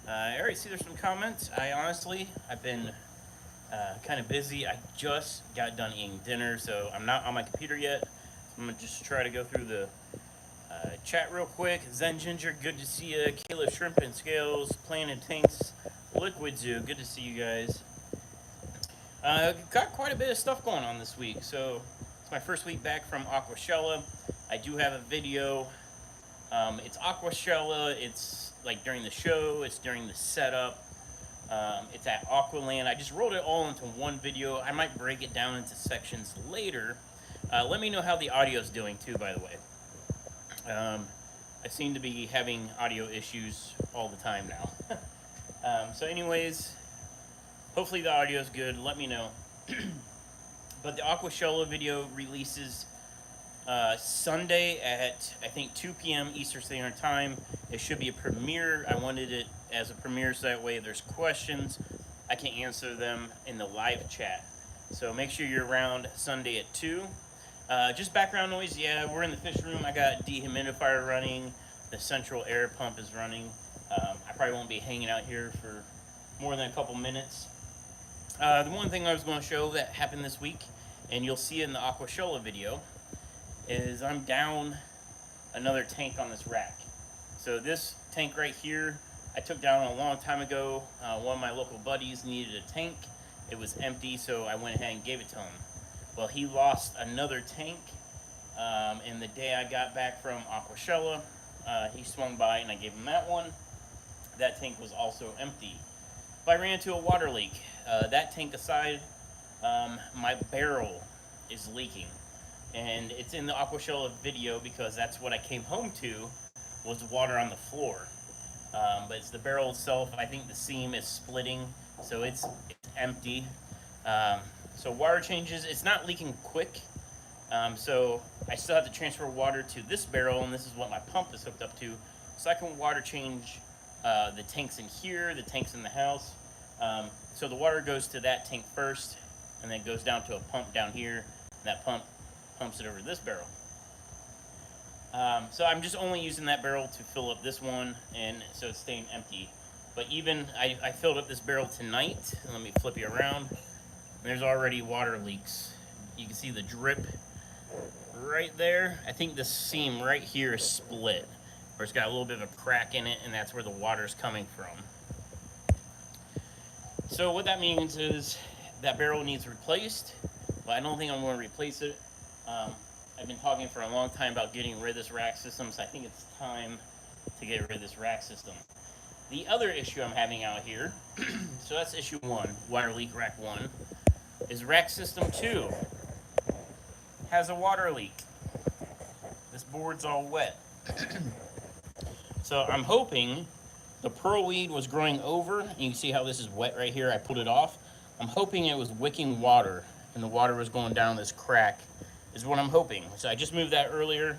I already see there's some comments. I've been kind of busy. I just got done eating dinner, so I'm not on my computer yet. So I'm gonna just try to go through the chat real quick. Zen Ginger, good to see you. Kayla Shrimp and Scales, Planet Tanks, Liquid Zoo, good to see you guys. Got quite a bit of stuff going on this week. So it's my first week back from Aquashella. I do have a video. It's Aquashella. It's like during the show. It's during the setup. It's at Aqualand. I just rolled it all into one video. I might break it down into sections later. Let me know how the audio's doing too, by the way. I seem to be having audio issues all the time now. So anyways, hopefully the audio is good. Let me know. But the Aquashella video releases Sunday at, I think, 2 p.m. Eastern Standard Time. It should be a premiere. I wanted it as a premiere so that way if there's questions, I can answer them in the live chat. So make sure you're around Sunday at 2. Just background noise, yeah, we're in the fish room. I got dehumidifier running. The central air pump is running. I probably won't be hanging out here for more than a couple minutes. The one thing I was going to show that happened this week, and you'll see it in the Aquashella video, is I'm down another tank on this rack. So this tank right here, I took down a long time ago. One of my local buddies needed a tank. It was empty, so I went ahead and gave it to him. Well, he lost another tank, and the day I got back from Aquashella, he swung by and I gave him that one. That tank was also empty. But I ran into a water leak. That tank aside, my barrel is leaking. And it's in the Aquashella video because that's what I came home to, was water on the floor. But it's the barrel itself. I think the seam is splitting, so it's empty. So water changes. It's not leaking quick. So I still have to transfer water to this barrel, and this is what my pump is hooked up to. So I can water change the tanks in here, the tanks in the house. So the water goes to that tank first, and then goes down to a pump down here. And that pump pumps it over this barrel. So I'm just only using that barrel to fill up this one, and so it's staying empty. But even I filled up this barrel tonight. Let me flip you around. There's already water leaks. You can see the drip right there. I think the seam right here is split, or it's got a little bit of a crack in it, and that's where the water's coming from. So what that means is that barrel needs replaced, but I don't think I'm going to replace it. I've been talking for a long time about getting rid of this rack system, so I think it's time to get rid of this rack system. The other issue I'm having out here, so that's issue 1, water leak rack 1, is rack system 2 has a water leak. This board's all wet. So I'm hoping the pearlweed was growing over. You can see how this is wet right here. I pulled it off. I'm hoping it was wicking water, and the water was going down this crack, is what I'm hoping. So I just moved that earlier,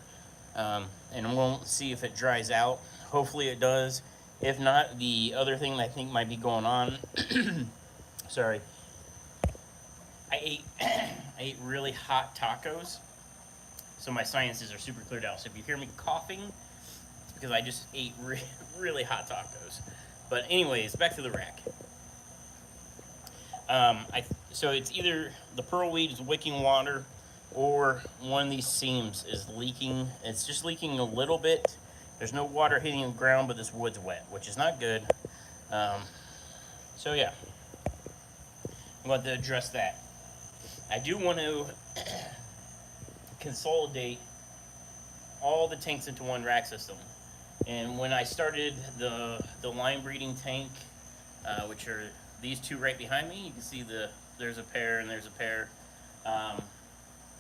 and I'm going to see if it dries out. Hopefully it does. If not, the other thing that I think might be going on, sorry, I ate really hot tacos, so my sinuses are super cleared out. So if you hear me coughing, it's because I just ate really hot tacos. But anyways, back to the rack. So it's either the pearlweed is wicking water, or one of these seams is leaking. It's just leaking a little bit. There's no water hitting the ground, but this wood's wet, which is not good. So yeah, I'm going to address that. I do want to consolidate all the tanks into one rack system. And when I started the line breeding tank, which are these two right behind me, you can see there's a pair and there's a pair.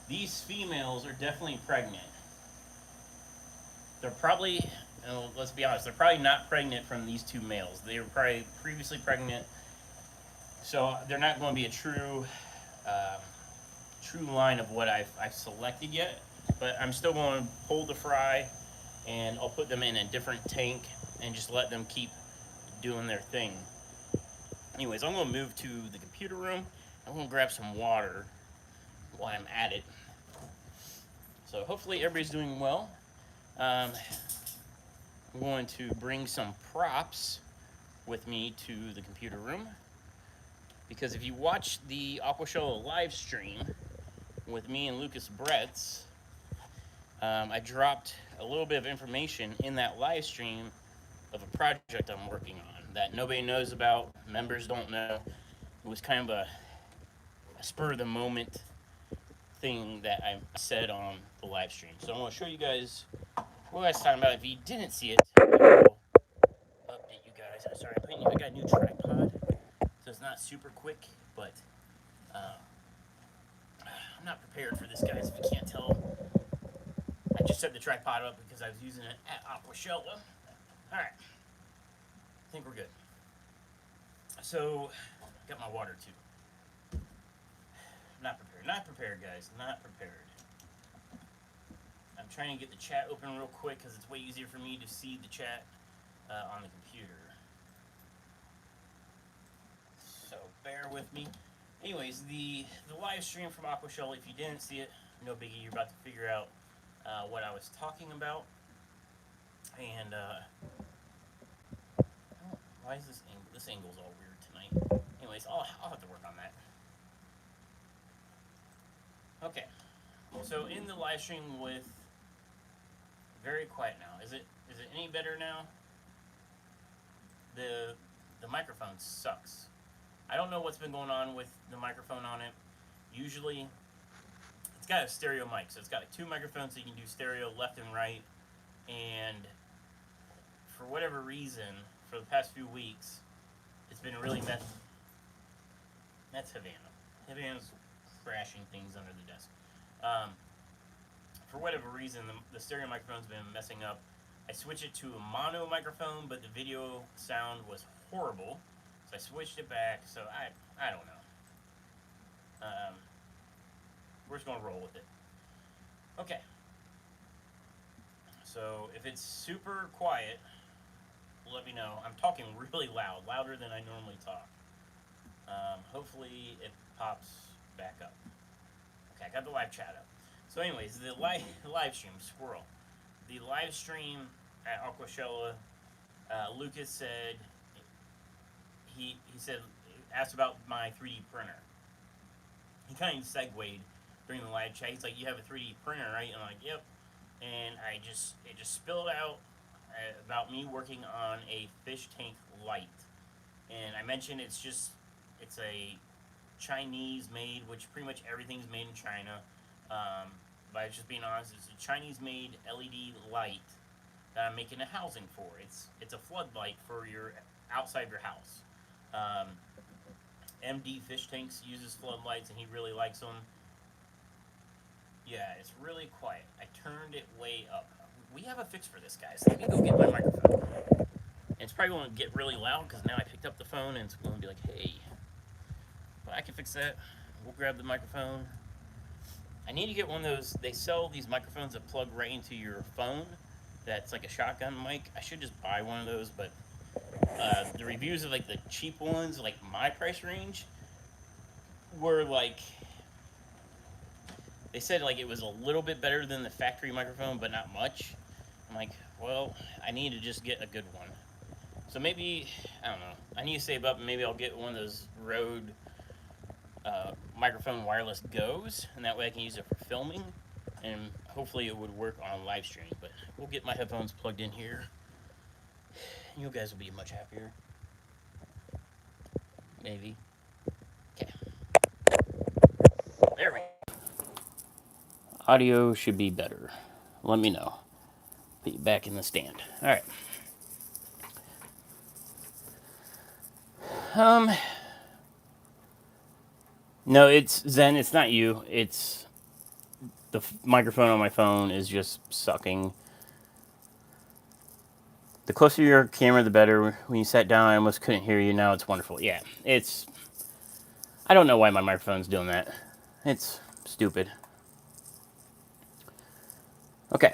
These females are definitely pregnant. They're probably, let's be honest, they're probably not pregnant from these two males. They were probably previously pregnant, so they're not going to be a true line of what I've selected yet. But I'm still going to hold the fry, and I'll put them in a different tank and just let them keep doing their thing. Anyways, I'm going to move to the computer room. I'm going to grab some water while I'm at it. So hopefully everybody's doing well. I'm going to bring some props with me to the computer room. Because if you watch the Aquashow live stream with me and Lucas Bretz, I dropped a little bit of information in that live stream of a project I'm working on that nobody knows about, members don't know. It was kind of a spur of the moment thing that I said on the live stream. So I'm going to show you guys what I was talking about. If you didn't see it, I will update you guys. Sorry, I got a new tripod, so it's not super quick, but I'm not prepared for this, guys, if you can't tell. I just set the tripod up because I was using it at Aquashow. Alright, I think we're good. So, got my water too. Not prepared, guys, not prepared. I'm trying to get the chat open real quick because it's way easier for me to see the chat on the computer. So, bear with me. Anyways, the live stream from Aquashow, if you didn't see it, no biggie, you're about to figure out what I was talking about. And, why is this angle? This angle's all weird tonight. Anyways, I'll have to work on that. Okay, so in the live stream with very quiet now. Is it any better now? The microphone sucks. I don't know what's been going on with the microphone on it. Usually, it's got a stereo mic, so it's got like 2 microphones so you can do stereo left and right. And for whatever reason, for the past few weeks, it's been really messy. That's Havana. Havana's crashing things under the desk. For whatever reason, the stereo microphone's been messing up. I switched it to a mono microphone, but the video sound was horrible. So I switched it back, so I don't know. We're just going to roll with it. Okay. So if it's super quiet, let me know. I'm talking really loud, louder than I normally talk. Hopefully it pops back up. Okay, I got the live chat up. So anyways, the live stream, squirrel. The live stream at Aquashow, Lucas said, he asked about my 3D printer. He kind of segued during the live chat. He's like, "You have a 3D printer, right?" And I'm like, "Yep." And it just spilled out about me working on a fish tank light. And I mentioned it's a Chinese made, which pretty much everything's made in China. But I was just being honest, it's a Chinese made LED light that I'm making a housing for. It's a floodlight for your outside of your house. MD Fish Tanks uses floodlights and he really likes them. Yeah, it's really quiet. I turned it way up. We have a fix for this, guys. Let me go get my microphone. And it's probably going to get really loud because now I picked up the phone and it's going to be like, hey. But I can fix that. We'll grab the microphone. I need to get one of those. They sell these microphones that plug right into your phone. That's like a shotgun mic. I should just buy one of those, but the reviews of like the cheap ones, like my price range, were like, they said like it was a little bit better than the factory microphone, but not much. I'm like, well, I need to just get a good one. So maybe, I don't know, I need to save up and maybe I'll get one of those Rode microphone wireless Go's, and that way I can use it for filming, and hopefully it would work on live streaming. But we'll get my headphones plugged in here. You guys will be much happier. Maybe. Okay. There we go. Audio should be better. Let me know. Put you back in the stand. All right. No, it's Zen. It's not you. It's the microphone on my phone is just sucking. The closer your camera, the better. When you sat down, I almost couldn't hear you. Now it's wonderful. Yeah, it's... I don't know why my microphone's doing that. It's stupid. Okay.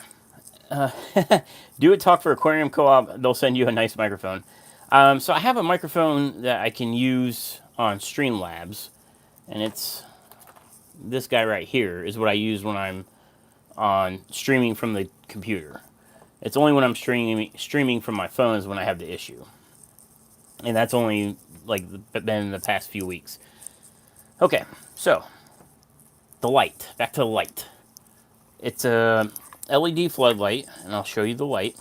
Do a talk for Aquarium Co-op. They'll send you a nice microphone. So I have a microphone that I can use on Streamlabs. And it's... This guy right here is what I use when I'm on streaming from the computer. It's only when I'm streaming from my phone is when I have the issue. and that's only like been in the past few weeks. Okay, so the light. Back to the light. It's a LED floodlight, and I'll show you the light.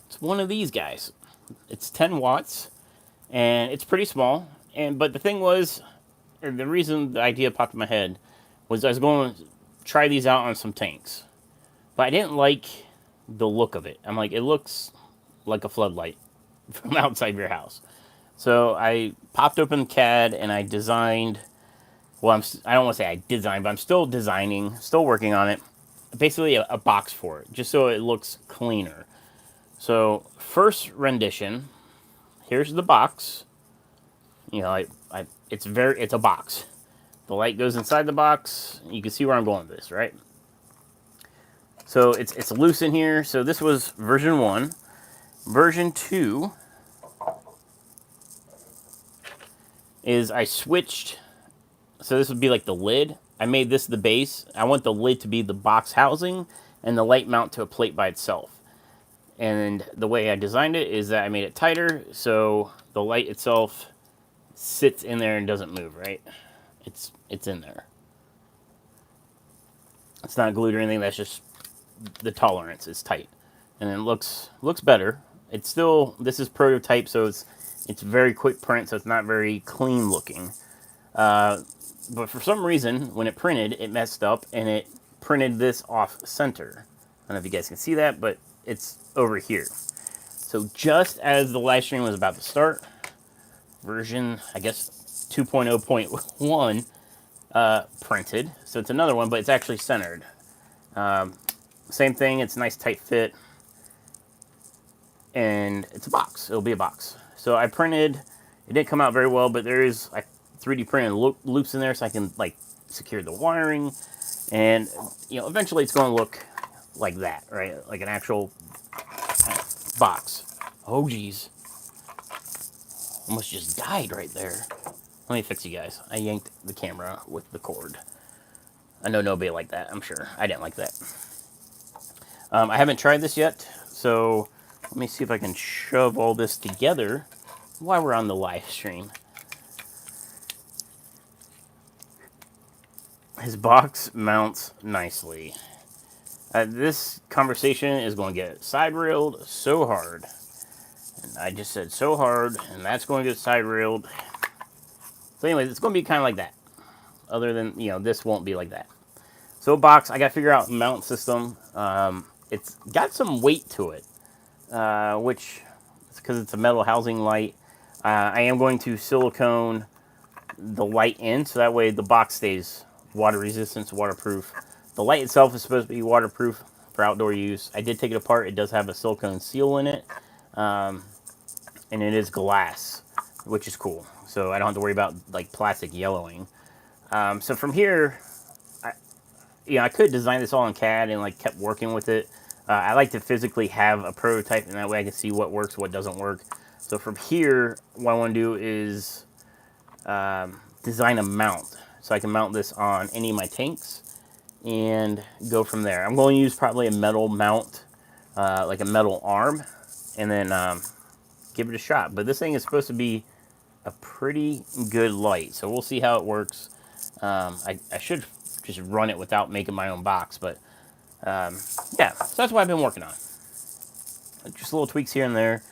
It's one of these guys. It's 10 watts, and it's pretty small. But the thing was, and the reason the idea popped in my head was I was going to try these out on some tanks, but I didn't like the look of it. I'm like, it looks like a floodlight from outside your house. So I popped open CAD and I designed. Well, I don't want to say I designed, but I'm still designing, still working on it. Basically, a box for it, just so it looks cleaner. So first rendition, here's the box. You know, it's a box. The light goes inside the box. You can see where I'm going with this, right? So it's loose in here. So this was version 1. Version 2 is I switched. So this would be like the lid. I made this the base. I want the lid to be the box housing and the light mount to a plate by itself. And the way I designed it is that I made it tighter so the light itself sits in there and doesn't move, right? It's in there. It's not glued or anything. That's just the tolerance is tight, and it looks better. It's still, this is prototype, so it's very quick print, so it's not very clean looking. But for some reason, when it printed, it messed up and it printed this off center. I don't know if you guys can see that, but it's over here. So just as the live stream was about to start, version, I guess, 2.0.1 printed. So it's another one, but it's actually centered. Same thing, it's a nice tight fit. And it's a box. It'll be a box. So I printed, it didn't come out very well, but there is, I 3D printed loops in there so I can like secure the wiring. And, you know, eventually it's going to look like that, right? Like an actual box. Oh, geez. Almost just died right there. Let me fix you guys. I yanked the camera with the cord. I know nobody liked that, I'm sure. I didn't like that. I haven't tried this yet, so let me see if I can shove all this together while we're on the live stream. His box mounts nicely. This conversation is going to get side railed so hard. And I just said so hard, and that's going to get side railed. So anyways, it's going to be kind of like that. Other than, you know, this won't be like that. So box, I got to figure out mount system. It's got some weight to it, which is because it's a metal housing light. I am going to silicone the light in, so that way the box stays water resistant, waterproof. The light itself is supposed to be waterproof for outdoor use. I did take it apart. It does have a silicone seal in it, and it is glass, which is cool. So I don't have to worry about like plastic yellowing. So from here, I could design this all in CAD and like kept working with it. I like to physically have a prototype, and that way I can see what works, what doesn't work. So from here, what I want to do is design a mount. So I can mount this on any of my tanks and go from there. I'm going to use probably a metal mount, like a metal arm, and then give it a shot. But this thing is supposed to be a pretty good light, so we'll see how it works. I should just run it without making my own box, but yeah, so that's what I've been working on. Just little tweaks here and there.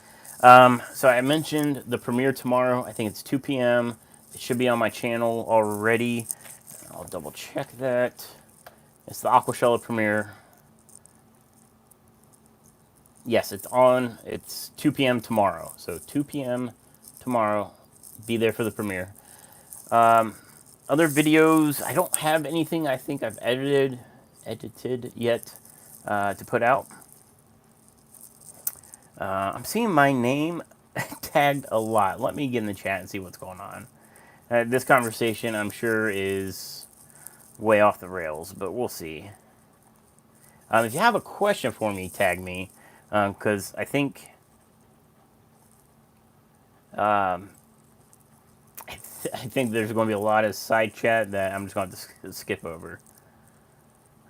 So I mentioned the premiere tomorrow. I think it's 2 p.m. It should be on my channel already. I'll double check that. It's the Aqualand premiere. Yes, it's on. It's 2 p.m. tomorrow. So 2 p.m. tomorrow. Be there for the premiere. Other videos, I don't have anything I think I've edited yet to put out. I'm seeing my name tagged a lot. Let me get in the chat and see what's going on. This conversation, I'm sure, is way off the rails, but we'll see. If you have a question for me, tag me, because I think I think there's going to be a lot of side chat that I'm just going to skip over.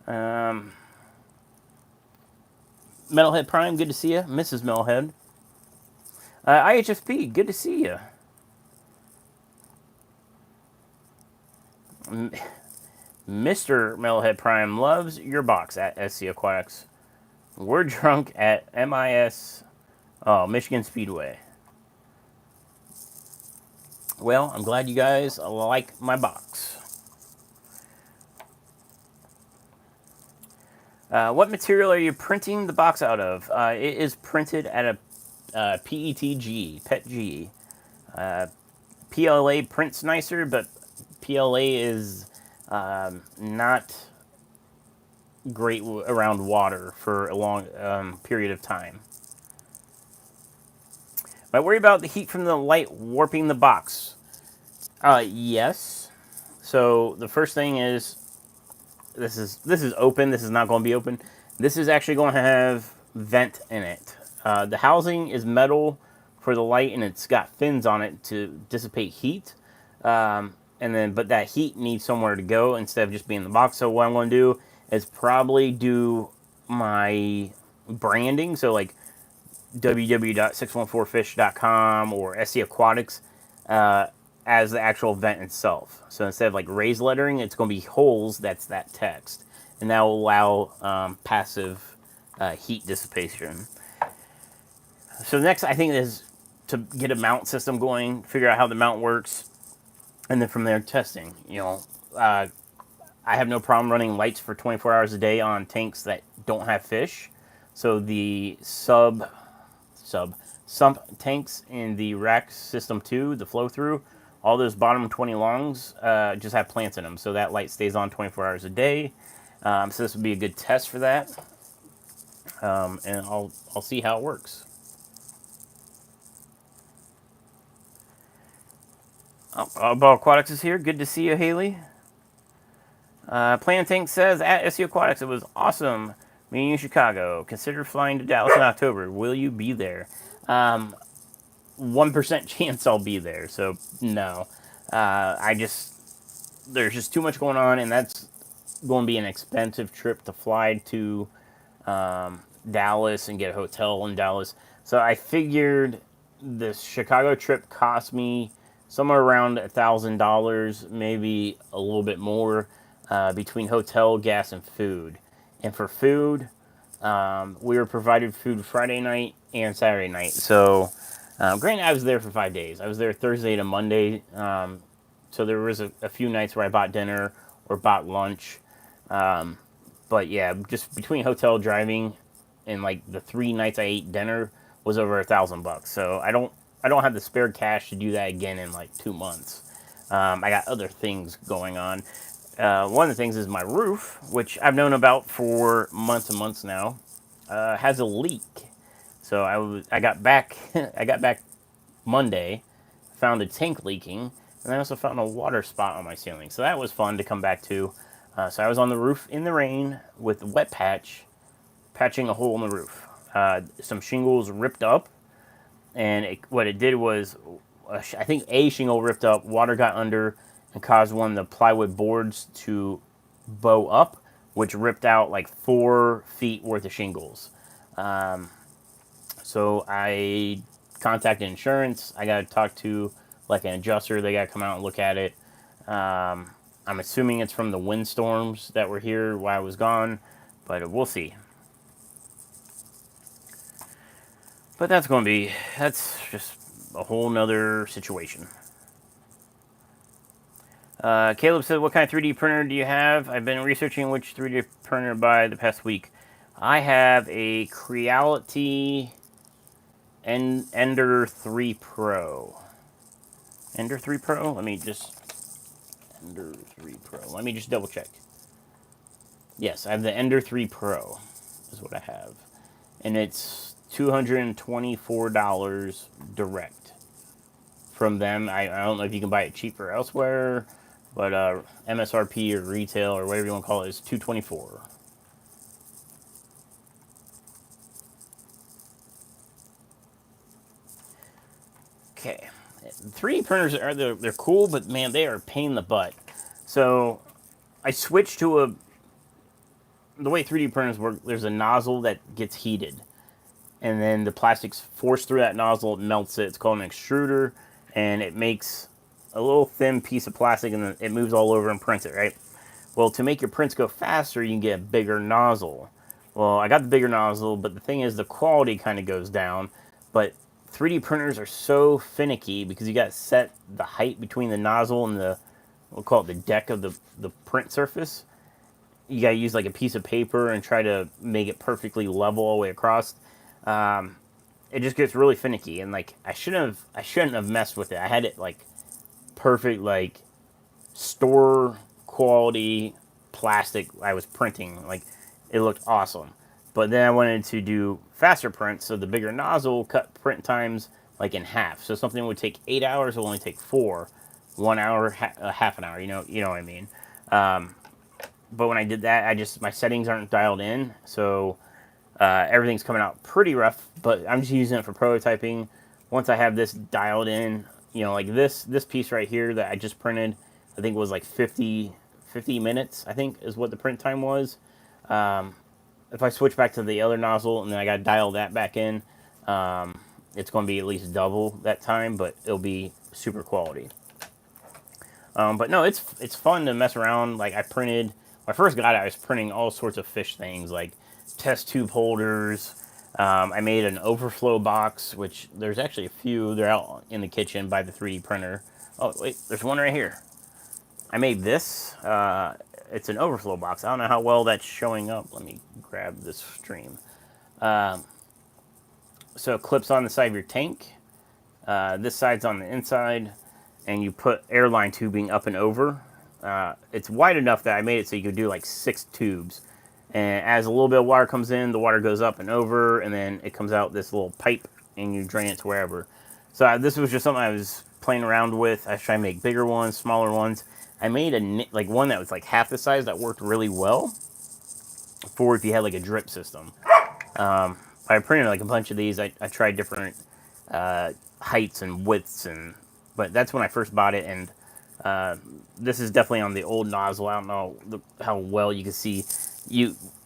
Metalhead Prime, good to see you. Mrs. Metalhead. IHFP, good to see you. Mr. Metalhead Prime loves your box at SC Aquatics. We're drunk at MIS, Michigan Speedway. Well, I'm glad you guys like my box. What material are you printing the box out of? It is printed at a PETG, PETG. PLA prints nicer, but PLA is not great around water for a long period of time. Might worry about the heat from the light warping the box. Yes. So the first thing is this is open. This is not going to be open. This is actually going to have vent in it. The housing is metal for the light, and it's got fins on it to dissipate heat. But that heat needs somewhere to go instead of just being in the box. So what I'm going to do is probably do my branding. So like www.614fish.com or SC Aquatics as the actual vent itself. So instead of like raised lettering, it's going to be holes. That's that text, and that will allow passive heat dissipation. So next, I think is to get a mount system going, figure out how the mount works, and then from there testing. I have no problem running lights for 24 hours a day on tanks that don't have fish. So the sump tanks in the rack system 2, the flow through, all those bottom 20 longs just have plants in them. So that light stays on 24 hours a day. So this would be a good test for that. And I'll see how it works. Ball Aquatics is here. Good to see you, Haley. Plan Tank says, at SU Aquatics, it was awesome meeting you in Chicago. Consider flying to Dallas in October. Will you be there? 1% chance I'll be there, so no. There's just too much going on, and that's going to be an expensive trip to fly to Dallas and get a hotel in Dallas. So I figured the Chicago trip cost me somewhere around $1,000, maybe a little bit more, between hotel, gas, and food. And for food, we were provided food Friday night and Saturday night. So, granted, I was there for 5 days. I was there Thursday to Monday. So there was a few nights where I bought dinner or bought lunch. But yeah, just between hotel, driving, and like the 3 nights I ate dinner was over $1,000. So I don't have the spare cash to do that again in like 2 months. I got other things going on. One of the things is my roof, which I've known about for months and months now, has a leak. So I got back Monday, found a tank leaking, and I also found a water spot on my ceiling. So that was fun to come back to. So I was on the roof in the rain with a wet patch, patching a hole in the roof. Some shingles ripped up, and what it did was, I think a shingle ripped up, water got under, and caused one of the plywood boards to bow up, which ripped out like 4 feet worth of shingles. So I contacted insurance. I got to talk to like an adjuster. They got to come out and look at it. I'm assuming it's from the windstorms that were here while I was gone, but we'll see. But that's just a whole nother situation. Caleb said, what kind of 3D printer do you have? I've been researching which 3D printer to buy the past week. I have a Creality Ender 3 Pro. Ender 3 Pro? Ender 3 Pro. Let me just double check. Yes, I have the Ender 3 Pro is what I have. And it's $224 direct from them. I don't know if you can buy it cheaper elsewhere, but MSRP or retail or whatever you want to call it is $224. Okay, 3D printers they're cool, but man, they are a pain in the butt. So I switched to the way 3D printers work. There's a nozzle that gets heated, and then the plastic's forced through that nozzle, it melts it. It's called an extruder, and it makes a little thin piece of plastic, and then it moves all over and prints it, right? Well, to make your prints go faster, you can get a bigger nozzle. Well, I got the bigger nozzle, but the thing is the quality kind of goes down. But 3D printers are so finicky because you got to set the height between the nozzle and the, we'll call it the deck of the print surface. You got to use like a piece of paper and try to make it perfectly level all the way across. It just gets really finicky, and like I shouldn't have messed with it. I had it like perfect, like store quality plastic I was printing. Like, it looked awesome. But then I wanted to do faster prints, so the bigger nozzle cut print times like in half. So something would take 8 hours will only take 4. 1 hour, half an hour. You know what I mean. But when I did that, my settings aren't dialed in, so everything's coming out pretty rough. But I'm just using it for prototyping. Once I have this dialed in, like this piece right here that I just printed, I think was like 50 minutes, I think, is what the print time was. If I switch back to the other nozzle and then I got to dial that back in, it's going to be at least double that time, but it'll be super quality. But no, it's fun to mess around. Like, when I first got it, I was printing all sorts of fish things, like test tube holders. I made an Overflow Box, which there's actually a few. They're out in the kitchen by the 3D printer. Oh, wait, there's one right here. I made this. It's an Overflow Box. I don't know how well that's showing up. Let me grab this stream. So it clips on the side of your tank. This side's on the inside, and you put airline tubing up and over. It's wide enough that I made it so you could do like 6 tubes. And as a little bit of water comes in, the water goes up and over, and then it comes out this little pipe, and you drain it to wherever. So this was just something I was playing around with. I was trying to make bigger ones, smaller ones. I made one that was like half the size that worked really well for if you had like a drip system. I printed like a bunch of these. I tried different heights and widths, but that's when I first bought it, and this is definitely on the old nozzle. I don't know how well you can see.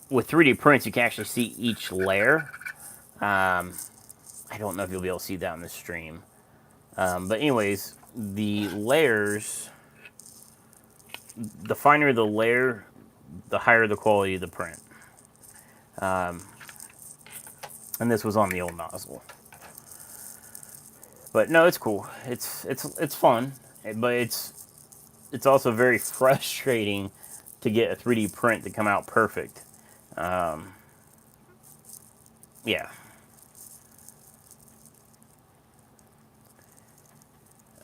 With 3D prints, you can actually see each layer. I don't know if you'll be able to see that on the stream. But anyways, the layers, the finer the layer, the higher the quality of the print. And this was on the old nozzle. But no, it's cool. It's fun, but it's also very frustrating to get a 3D print to come out perfect. Yeah.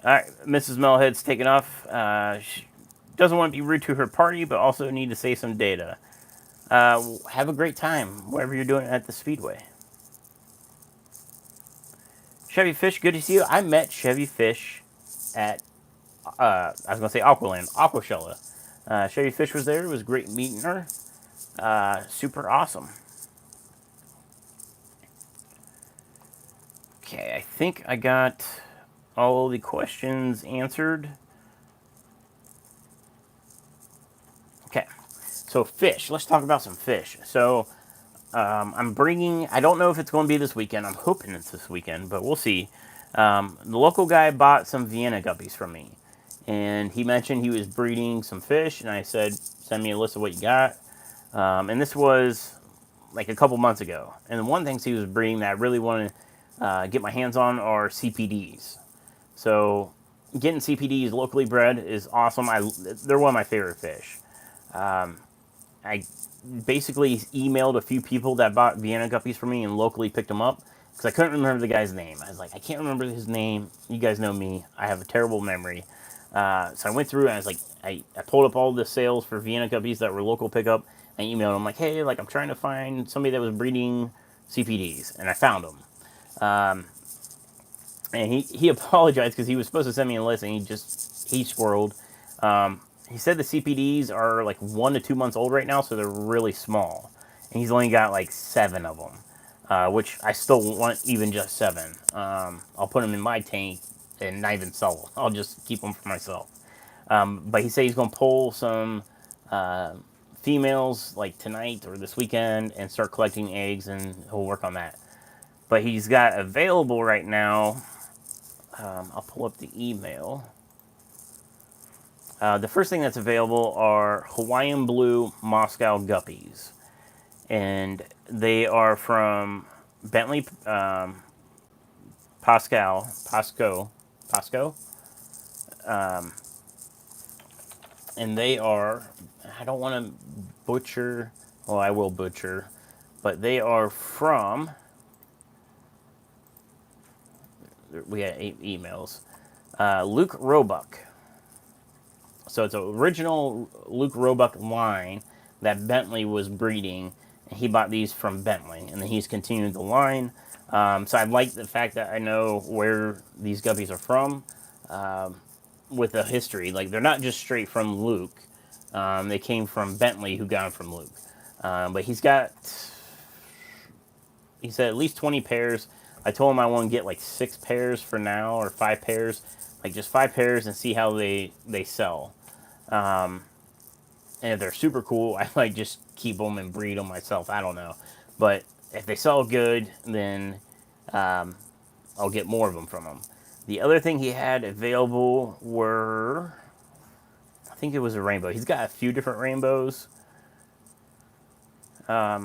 Alright, Mrs. Melhead's taking off. She doesn't want to be rude to her party, but also need to save some data. Have a great time, whatever you're doing at the Speedway. Chevy Fish, good to see you. I met Chevy Fish at, I was going to say Aqualand, Aquashella. Chevy Fish was there. It was great meeting her. Super awesome. Okay, I think I got all the questions answered. Okay, so fish. Let's talk about some fish. So, I'm bringing, I don't know if it's going to be this weekend. I'm hoping it's this weekend, but we'll see. The local guy bought some Vienna guppies from me. And he mentioned he was breeding some fish, and I said, send me a list of what you got. And this was like a couple months ago. And one of the things he was breeding that I really want to get my hands on are CPDs. So getting CPDs locally bred is awesome. They're one of my favorite fish. I basically emailed a few people that bought Vienna guppies for me and locally picked them up because I couldn't remember the guy's name. I was like, I can't remember his name. You guys know me. I have a terrible memory. So I went through and I was like, I pulled up all the sales for Vienna guppies that were local pickup. I emailed them like, hey, like I'm trying to find somebody that was breeding CPDs, and I found them. And he apologized because he was supposed to send me a list, and he squirreled. He said the CPDs are like 1 to 2 months old right now, so they're really small. And he's only got like 7 of them, which I still want even just 7. I'll put them in my tank and not even sell them. I'll just keep them for myself. But he said he's going to pull some females like tonight or this weekend and start collecting eggs, and he'll work on that. But he's got available right now, I'll pull up the email. The first thing that's available are Hawaiian Blue Moscow Guppies. And they are from Bentley Pasco. And they are, I don't want to butcher, well, I will butcher, but they are from, we had 8 emails, Luke Roebuck. So it's an original Luke Roebuck line that Bentley was breeding. And he bought these from Bentley, and then he's continued the line. So I like the fact that I know where these guppies are from with a history. Like, they're not just straight from Luke. They came from Bentley, who got them from Luke. But he said at least 20 pairs. I told him I want to get like 6 pairs for now, or 5 pairs. Like just 5 pairs and see how they sell. And if they're super cool, I might just keep them and breed them myself. I don't know. But if they sell good, then I'll get more of them from him. The other thing he had available were, I think it was a rainbow. He's got a few different rainbows. I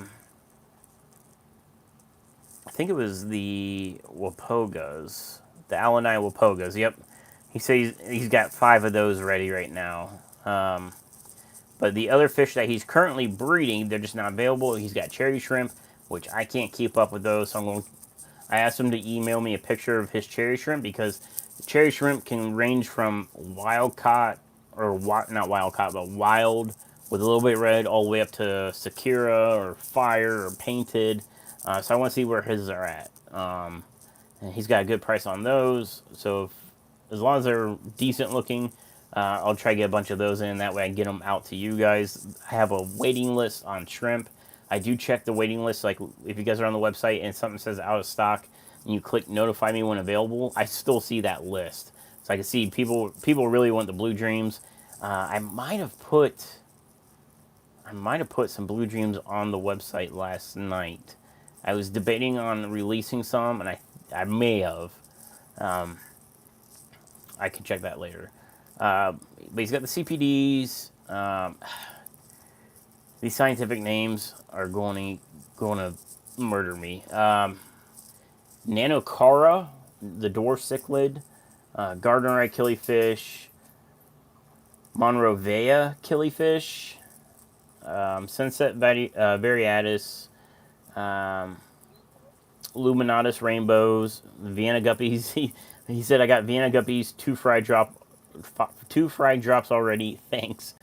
think it was the Wapogas, the Alanai Wapogas. Yep. He says he's got 5 of those ready right now. But the other fish that he's currently breeding, they're just not available. He's got cherry shrimp, which I can't keep up with those. So I asked him to email me a picture of his cherry shrimp, because the cherry shrimp can range from wild caught, or not wild caught, but wild with a little bit red, all the way up to Sakura or fire or painted. So I want to see where his are at. And he's got a good price on those. So as long as they're decent looking, I'll try to get a bunch of those in. That way I can get them out to you guys. I have a waiting list on shrimp. I do check the waiting list. Like, if you guys are on the website and something says out of stock, and you click notify me when available, I still see that list. So I can see people really want the Blue Dreams. I might have put some Blue Dreams on the website last night. I was debating on releasing some, and I may have. I can check that later. But he's got the CPDs. These scientific names are going to murder me. Nanocara, the dwarf cichlid, Gardnerite killifish, Monrovia killifish, Sunset variatus, Luminatus rainbows, Vienna guppies. He said I got Vienna guppies, 2 fried drops already. Thanks.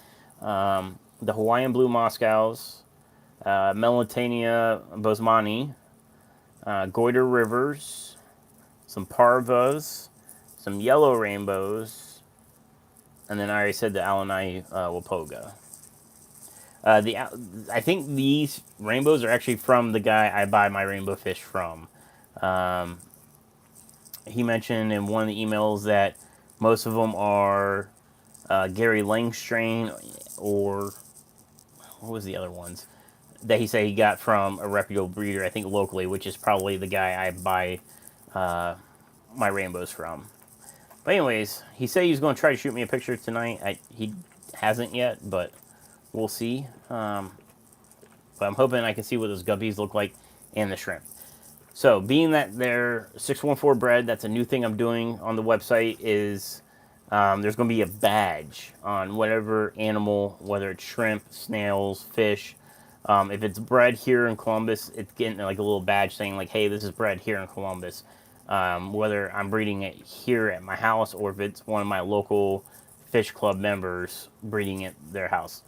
The Hawaiian blue Moscows, Melitania bosmani, goiter rivers, some parvas, some yellow rainbows, and then I already said the Alanai Wapoga. I think these rainbows are actually from the guy I buy my rainbow fish from. He mentioned in one of the emails that most of them are Gary Lang strain, or what was the other ones that he said he got from a reputable breeder, I think locally, which is probably the guy I buy my rainbows from. But anyways, he said he was going to try to shoot me a picture tonight. He hasn't yet, but we'll see. But I'm hoping I can see what those guppies look like and the shrimp. So, being that they're 614 bred, that's a new thing I'm doing on the website, is there's going to be a badge on whatever animal, whether it's shrimp, snails, fish. If it's bred here in Columbus, it's getting like a little badge saying like, hey, this is bred here in Columbus. Whether I'm breeding it here at my house, or if it's one of my local fish club members breeding it their house.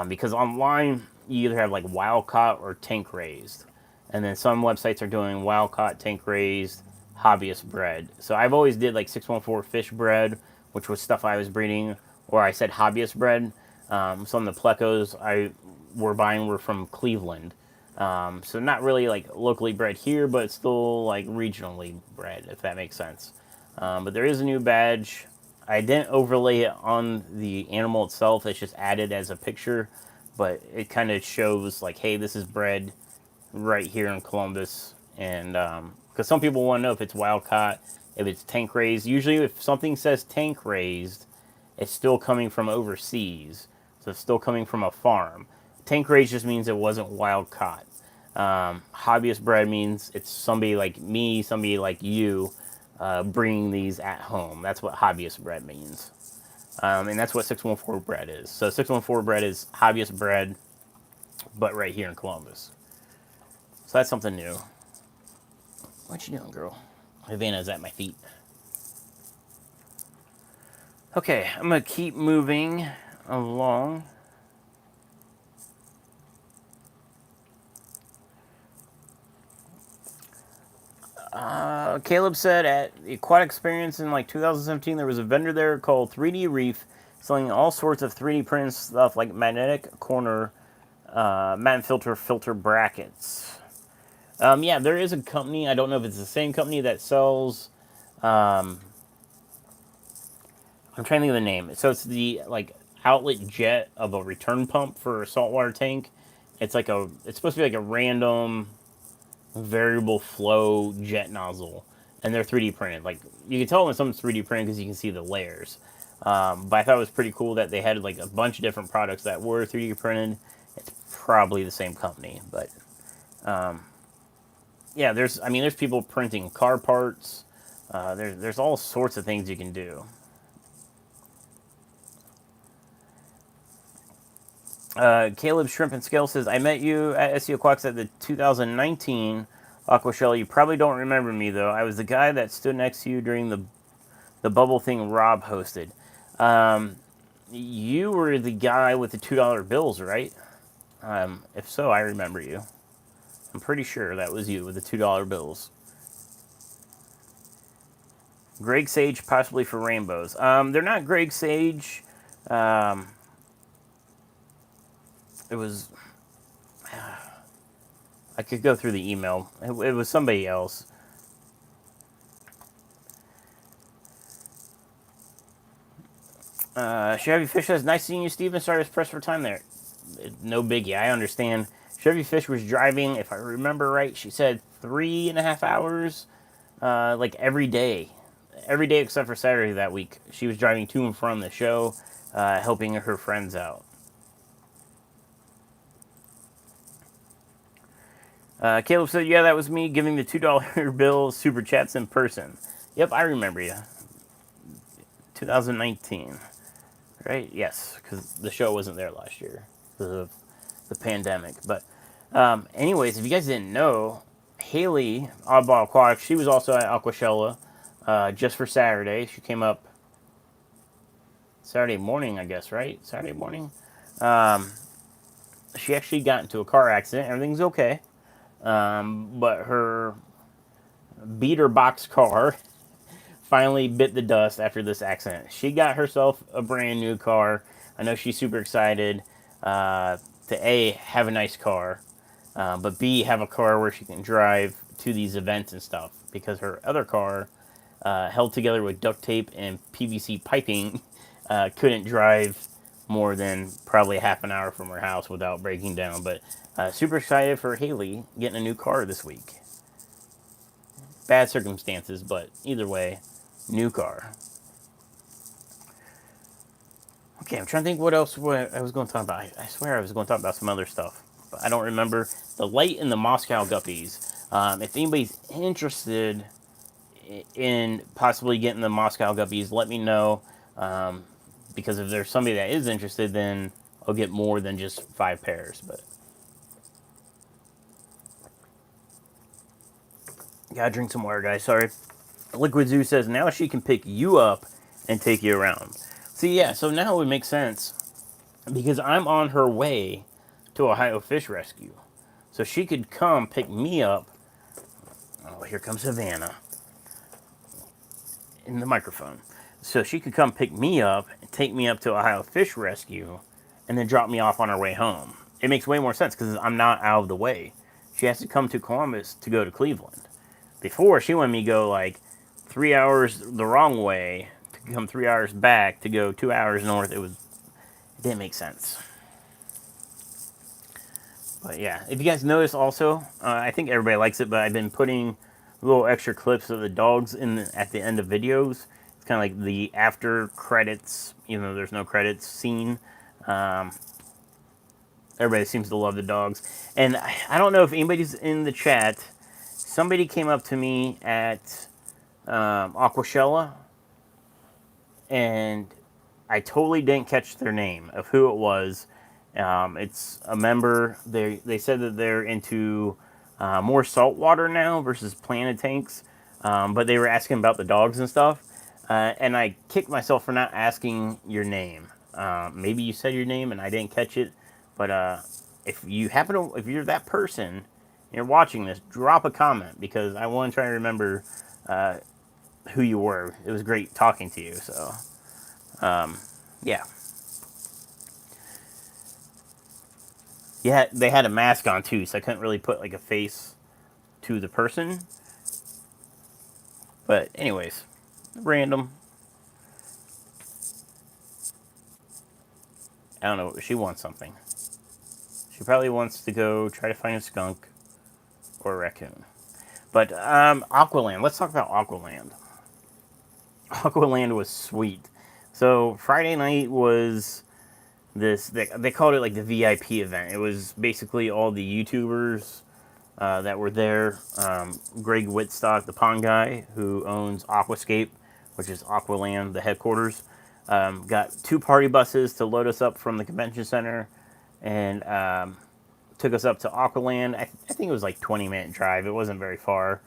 Because online, you either have like wild caught or tank raised. And then some websites are doing wild caught, tank raised, hobbyist bred. So I've always did like 614 fish bred, which was stuff I was breeding, or I said hobbyist bred. Some of the Plecos were buying were from Cleveland. So not really like locally bred here, but it's still like regionally bred, if that makes sense. But there is a new badge. I didn't overlay it on the animal itself. It's just added as a picture, but it kind of shows like, hey, this is bred right here in Columbus, and because some people want to know if it's wild caught, if it's tank raised. Usually, if something says tank raised, it's still coming from overseas, so it's still coming from a farm. Tank raised just means it wasn't wild caught. Hobbyist bred means it's somebody like me, somebody like you, bringing these at home. That's what hobbyist bred means. And that's what 614 bred is. So 614 bred is hobbyist bred, but right here in Columbus. So that's something new. What you doing, girl? Havana's at my feet. Okay, I'm going to keep moving along. Caleb said at the Aquatic Experience in like 2017, there was a vendor there called 3D Reef selling all sorts of 3D printed stuff like magnetic corner, matte filter brackets. Yeah, there is a company. I don't know if it's the same company that sells. I'm trying to think of the name. So it's the like outlet jet of a return pump for a saltwater tank. It's like it's supposed to be like a random variable flow jet nozzle, and they're 3D printed. Like you can tell when something's 3D printed because you can see the layers. But I thought it was pretty cool that they had like a bunch of different products that were 3D printed. It's probably the same company, but yeah, there's people printing car parts. There's all sorts of things you can do. Caleb Shrimp and Scale says, I met you at SEO Quacks at the 2019 Aqua Show. You probably don't remember me, though. I was the guy that stood next to you during the bubble thing Rob hosted. You were the guy with the $2 bills, right? If so, I remember you. I'm pretty sure that was you with the $2 bills. Greg Sage, possibly for rainbows. They're not Greg Sage. It was... I could go through the email. It was somebody else. Chevy Fish says, nice seeing you, Steven. Sorry I was pressed for time there. No biggie. I understand. Chevy Fish was driving, if I remember right, she said 3.5 hours, like every day. Every day except for Saturday that week. She was driving to and from the show, helping her friends out. Caleb said, yeah, that was me giving the $2 bill super chats in person. Yep, I remember you. 2019. Right? Yes, because the show wasn't there last year because of the pandemic. But anyways, if you guys didn't know, Haley, Oddball Aquatic, she was also at Aquashella just for Saturday. She came up Saturday morning, I guess, right? Saturday morning. She actually got into a car accident. Everything's okay. But her beater box car finally bit the dust after this accident. She got herself a brand new car. I know she's super excited to A, have a nice car, but B, have a car where she can drive to these events and stuff, because her other car, held together with duct tape and PVC piping, couldn't drive more than probably half an hour from her house without breaking down. But super excited for Haley getting a new car this week. Bad circumstances, but either way, new car. Okay, I'm trying to think what else I was going to talk about. I swear I was going to talk about some other stuff, but I don't remember. The light and the Moscow Guppies. If anybody's interested in possibly getting the Moscow Guppies, let me know. Because if there's somebody that is interested, then I'll get more than just 5 pairs. But gotta drink some water, guys. Sorry. Liquid Zoo says, now she can pick you up and take you around. See, yeah, so now it would make sense because I'm on her way to Ohio Fish Rescue. So she could come pick me up. Oh, here comes Havana in the microphone. So she could come pick me up and take me up to Ohio Fish Rescue and then drop me off on her way home. It makes way more sense because I'm not out of the way. She has to come to Columbus to go to Cleveland. Before, she wanted me to go like 3 hours the wrong way to come 3 hours back to go 2 hours north. It didn't make sense. But yeah, if you guys notice also, I think everybody likes it, but I've been putting little extra clips of the dogs at the end of videos. It's kind of like the after credits, even though there's no credits scene. Um, Everybody seems to love the dogs, and I don't know if anybody's in the chat. Somebody came up to me at Aquashella, and I totally didn't catch their name of who it was. It's a member. They said that they're into more saltwater now versus planted tanks, but they were asking about the dogs and stuff, and I kicked myself for not asking your name. Maybe you said your name and I didn't catch it, but if you happen to, if you're that person, and you're watching this, drop a comment because I want to try to remember who you were. It was great talking to you. So, yeah. Yeah, they had a mask on too, so I couldn't really put like a face to the person. But anyways, random. I don't know. She wants something. She probably wants to go try to find a skunk or a raccoon. But Aqualand. Let's talk about Aqualand. Aqualand was sweet. So Friday night was this. They called it like the VIP event. It was basically all the YouTubers that were there. Greg Whitstock, the pond guy who owns Aquascape, which is Aqualand, the headquarters, got 2 party buses to load us up from the convention center, and took us up to Aqualand. I think it was like 20-minute drive. It wasn't very far.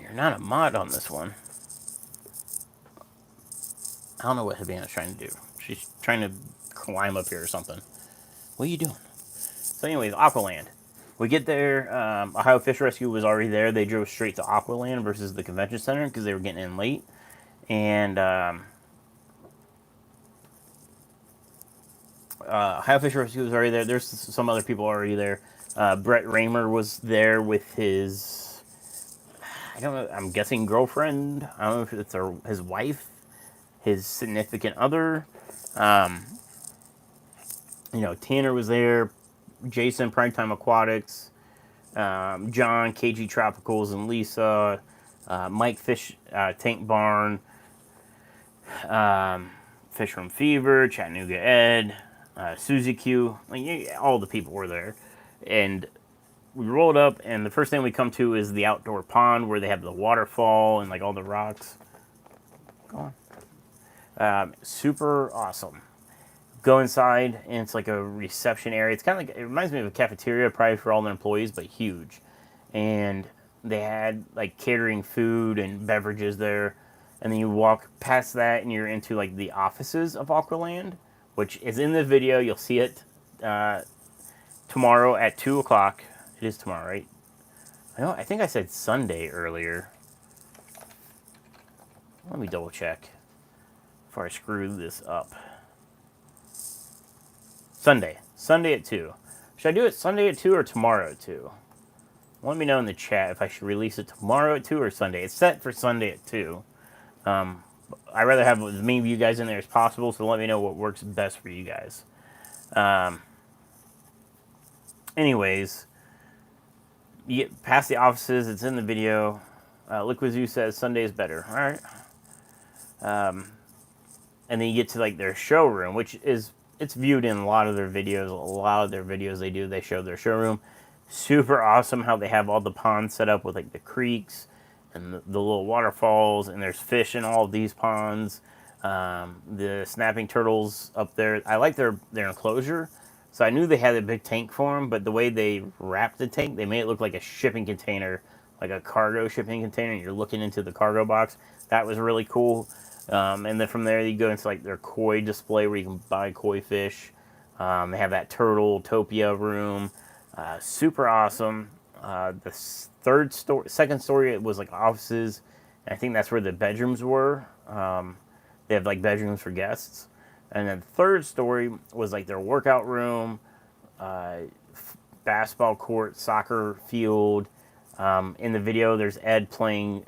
You're not a mod on this one. I don't know what Habana's trying to do. She's trying to climb up here or something. What are you doing? So anyways, Aqualand. We get there. Ohio Fish Rescue was already there. They drove straight to Aqualand versus the convention center because they were getting in late. And Ohio Fish Rescue was already there. There's some other people already there. Brett Raymer was there with his, I don't know, I'm guessing girlfriend. I don't know if it's his wife, his significant other. Tanner was there. Jason, Primetime Aquatics. John, KG Tropicals, and Lisa. Mike Fish, Tank Barn. Fish from Fever, Chattanooga Ed, Susie Q. All the people were there. And we rolled up, and the first thing we come to is the outdoor pond where they have the waterfall and like all the rocks. Go on. Super awesome. Go inside, and it's like a reception area. It's kind of like, it reminds me of a cafeteria, probably for all the employees, but huge. And they had like catering food and beverages there. And then you walk past that, and you're into like the offices of Aqualand, which is in the video. You'll see it tomorrow at 2 o'clock. It is tomorrow, right? I think I said Sunday earlier. Let me double check before I screw this up. Sunday at 2. Should I do it Sunday at 2 or tomorrow at 2? Let me know in the chat if I should release it tomorrow at 2 or Sunday. It's set for Sunday at 2. I'd rather have as many of you guys in there as possible, so let me know what works best for you guys. Anyways, you get past the offices. It's in the video. Liquid Zoo says Sunday is better. All right. And then you get to like their showroom, which is, it's viewed in a lot of their videos. A lot of their videos they show their showroom. Super awesome how they have all the ponds set up with like the creeks and the little waterfalls, and there's fish in all of these ponds. The snapping turtles up there. I like their enclosure. So I knew they had a big tank for them, but the way they wrapped the tank, they made it look like a shipping container, like a cargo shipping container, and you're looking into the cargo box. That was really cool. And then from there, you go into like their koi display where you can buy koi fish. They have that turtle-topia room. Super awesome. The second story, it was like offices. And I think that's where the bedrooms were. They have like bedrooms for guests. And then the third story was like their workout room, basketball court, soccer field. In the video, there's Ed playing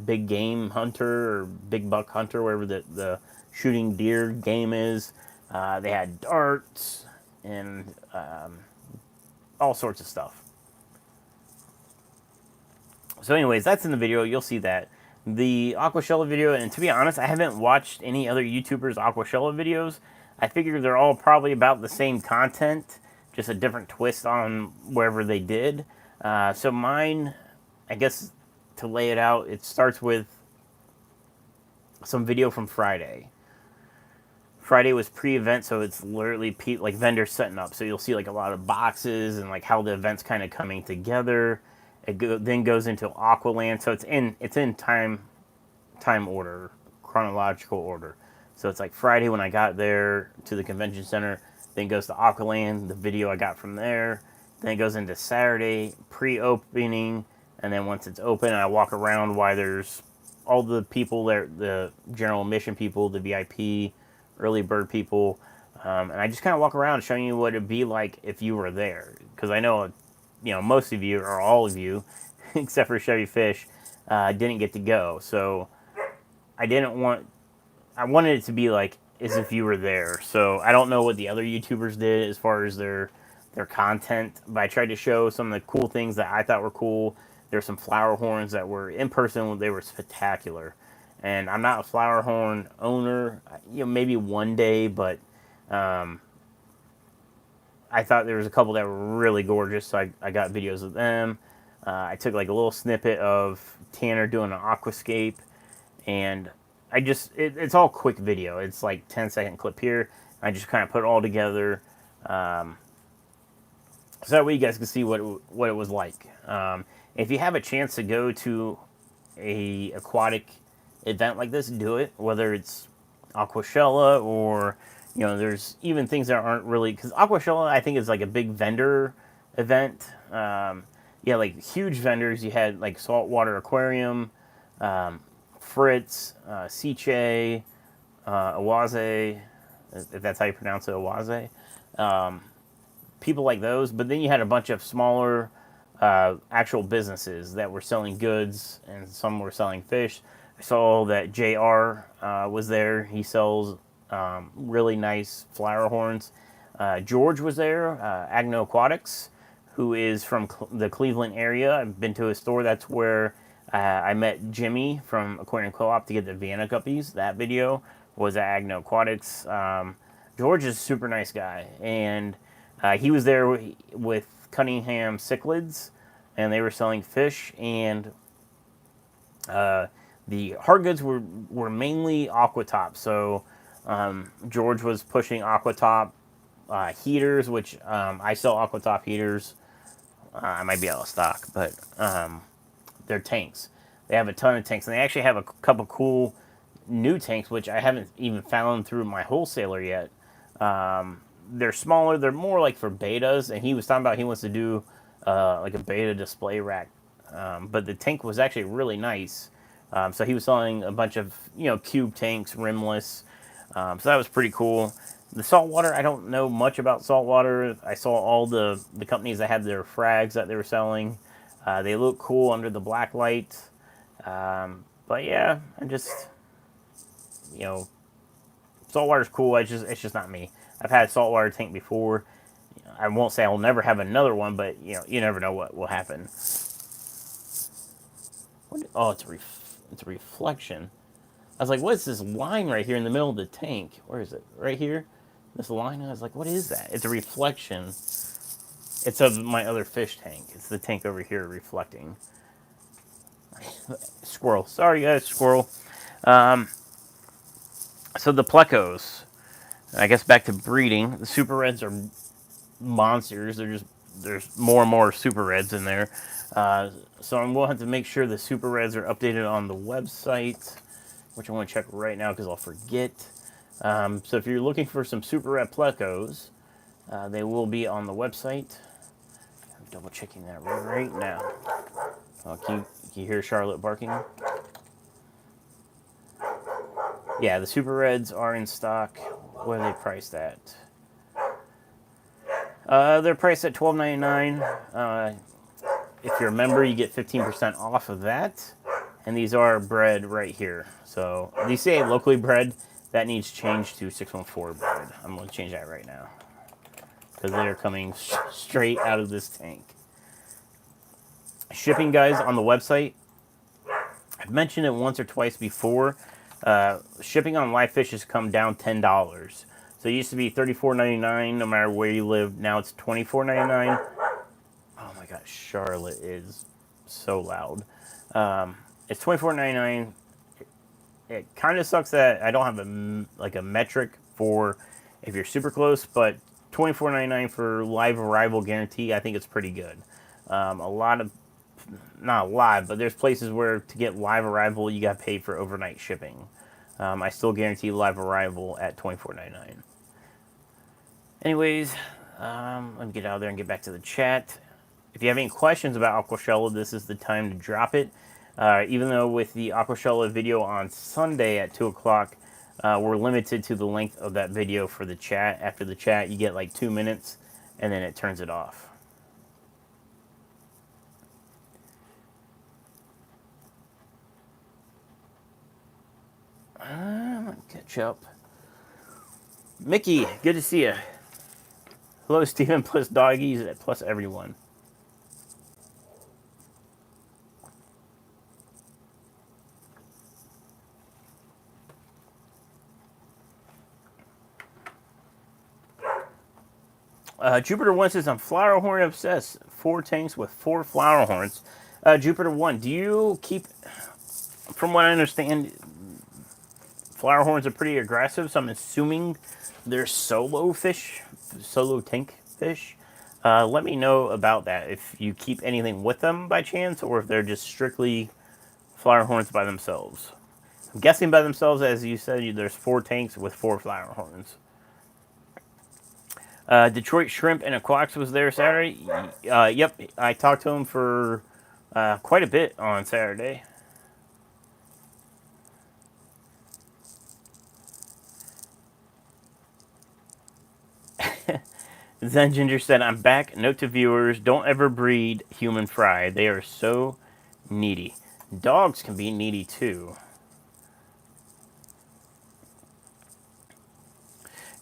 Big Game Hunter or Big Buck Hunter, wherever the shooting deer game is. They had darts and all sorts of stuff. So anyways, that's in the video. You'll see that. The Aquashella video, and to be honest, I haven't watched any other YouTubers' Aquashella videos. I figure they're all probably about the same content, just a different twist on wherever they did. So mine, I guess, to lay it out, it starts with some video from Friday. Friday was pre-event, so it's literally like vendors setting up. So you'll see like a lot of boxes and like how the event's kind of coming together. Then goes into Aqualand, so it's in time order, chronological order. So it's like Friday when I got there to the convention center. Then goes to Aqualand, the video I got from there. Then it goes into Saturday pre-opening, and then once it's open, I walk around while there's all the people there, the general admission people, the VIP, early bird people, and I just kind of walk around showing you what it'd be like if you were there. Because I know, most of you, or all of you, except for Chevy Fish, didn't get to go. So I wanted it to be like as if you were there. So I don't know what the other YouTubers did as far as their content, but I tried to show some of the cool things that I thought were cool. There's some flower horns that were in person, they were spectacular. And I'm not a flower horn owner, maybe one day, but I thought there was a couple that were really gorgeous, so I got videos of them. I took like a little snippet of Tanner doing an aquascape, and it's all quick video. It's like 10-second clip here. I just kind of put it all together, so that way you guys can see what it was like. If you have a chance to go to a aquatic event like this, do it. Whether it's Aquashella or there's even things that aren't really, because Aquashella I think is like a big vendor event. Like huge vendors. You had like Saltwater Aquarium, Fritz, Siche, Awaze, if that's how you pronounce it, Awaze. People like those, but then you had a bunch of smaller actual businesses that were selling goods, and some were selling fish. I saw that JR was there. He sells really nice flower horns. George was there, Agno Aquatics, who is from the Cleveland area. I've been to his store. That's where I met Jimmy from Aquarium Co-op to get the Vienna Guppies. That video was at Agno Aquatics. George is a super nice guy, and he was there with Cunningham Cichlids, and they were selling fish, and the hard goods were mainly Aquatop. So George was pushing Aquatop heaters, which I sell Aquatop heaters. I might be out of stock, but they're tanks. They have a ton of tanks, and they actually have a couple cool new tanks, which I haven't even found through my wholesaler yet. They're smaller. They're more like for betas, and he was talking about he wants to do like a beta display rack. But the tank was actually really nice. So he was selling a bunch of cube tanks, rimless. So that was pretty cool. The saltwater, I don't know much about saltwater. I saw all the companies that had their frags that they were selling. They look cool under the black light. But yeah, I just saltwater's cool. It's just not me. I've had a saltwater tank before. I won't say I'll never have another one, but you never know what will happen. Oh, it's a reflection. I was like, what is this line right here in the middle of the tank? Where is it? Right here? This line? I was like, what is that? It's a reflection. It's of my other fish tank. It's the tank over here reflecting. Squirrel. Sorry, guys, squirrel. So the Plecos. I guess back to breeding. The Super Reds are monsters. There's more and more Super Reds in there. So I'm going to have to make sure the Super Reds are updated on the website, which I want to check right now because I'll forget. So if you're looking for some Super Red Plecos, they will be on the website. I'm double checking that right now. Can you hear Charlotte barking? Yeah, the Super Reds are in stock. What are they priced at? They're priced at $12.99. If you're a member, you get 15% off of that. And these are bred right here. So these say locally bred. That needs changed to 614 bred. I'm going to change that right now. because they are coming straight out of this tank. Shipping, guys, on the website, I've mentioned it once or twice before. Shipping on live fish has come down $10. So it used to be $34.99 no matter where you live. Now it's $24.99. Oh my gosh, Charlotte is so loud. It's $24.99. It kind of sucks that I don't have a metric for if you're super close, but $24.99 for live arrival guarantee, I think it's pretty good. Not a lot, but there's places where to get live arrival, you got to pay for overnight shipping. I still guarantee live arrival at $24.99. Anyways, let me get out of there and get back to the chat. If you have any questions about Aquashella, this is the time to drop it. Even though with the Aquashella video on Sunday at 2 o'clock, we're limited to the length of that video for the chat. After the chat, you get like 2 minutes, and then it turns it off. I'm gonna catch up. Mickey, good to see you. Hello, Steven, plus doggies, plus everyone. Jupiter 1 says, I'm flower horn obsessed. 4 tanks with 4 flower horns. Jupiter 1, do you keep, from what I understand, flower horns are pretty aggressive, so I'm assuming they're solo tank fish. Let me know about that, if you keep anything with them by chance, or if they're just strictly flower horns by themselves. I'm guessing by themselves, as you said, there's 4 tanks with 4 flower horns. Detroit Shrimp and Aquatics was there Saturday. Yep, I talked to him for quite a bit on Saturday. Zen Ginger said, I'm back. Note to viewers, don't ever breed human fry. They are so needy. Dogs can be needy too.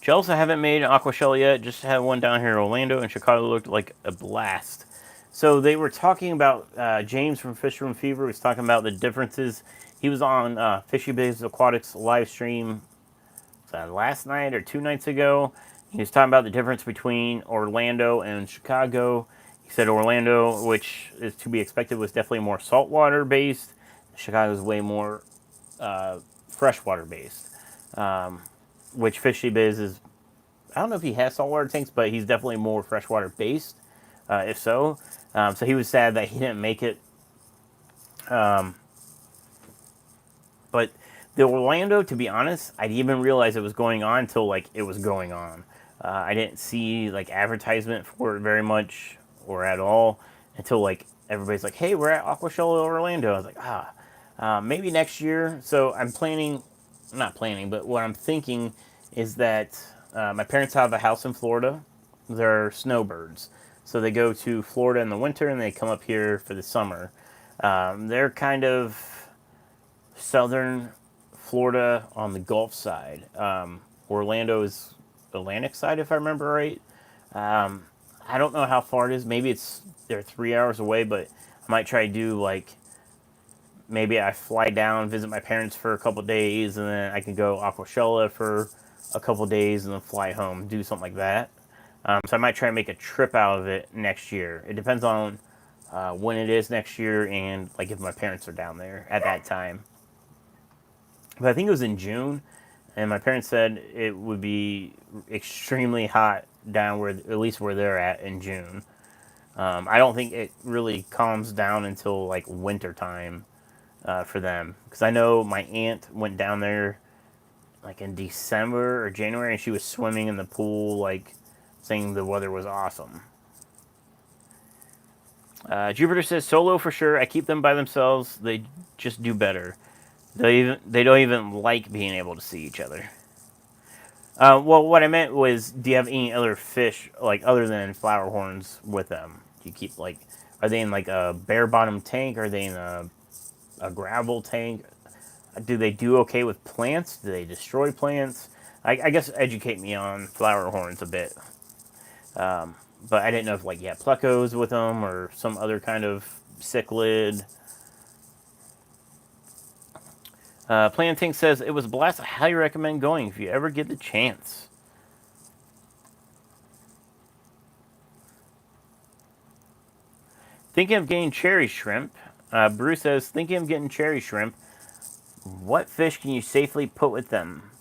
Chelsea, I haven't made an Aquashella yet. Just had one down here in Orlando, and Chicago looked like a blast. So they were talking about, James from Fish Room Fever was talking about the differences. He was on Fishy Biz Aquatics live stream last night or 2 nights ago. He was talking about the difference between Orlando and Chicago. He said Orlando, which is to be expected, was definitely more saltwater based. Chicago is way more freshwater based. Which Fishy Biz is, I don't know if he has saltwater tanks, but he's definitely more freshwater based, if so. So he was sad that he didn't make it. But the Orlando, to be honest, I didn't even realize it was going on until like it was going on. I didn't see like advertisement for it very much or at all until like everybody's like, hey, we're at Aquashella Orlando. I was like, maybe next year. So I'm planning, not planning, but what I'm thinking is that my parents have a house in Florida. They're snowbirds. So they go to Florida in the winter and they come up here for the summer. They're kind of southern Florida on the Gulf side. Orlando is Atlantic side, if I remember right. I don't know how far it is. Maybe they're 3 hours away, but I might try to do like, maybe I fly down, visit my parents for a couple days, and then I can go Aquashella for a couple days and then fly home, do something like that. So I might try and make a trip out of it next year. It depends on when it is next year and like if my parents are down there at that time. But I think it was in June, and my parents said it would be extremely hot down where, at least where they're at in June. I don't think it really calms down until like winter time for them, because I know my aunt went down there like in December or January, and she was swimming in the pool, like saying the weather was awesome. Jupiter says solo for sure. I keep them by themselves. They just do better. They don't even like being able to see each other. Well, what I meant was, do you have any other fish, like, other than flower horns with them? Do you keep, like, are they in, like, a bare-bottom tank? Are they in a gravel tank? Do they do okay with plants? Do they destroy plants? I guess educate me on flower horns a bit. But I didn't know if like you had Plecos with them or some other kind of cichlid. Planting says it was a blast. I highly recommend going if you ever get the chance. Thinking of getting cherry shrimp. Bruce says, thinking of getting cherry shrimp. What fish can you safely put with them?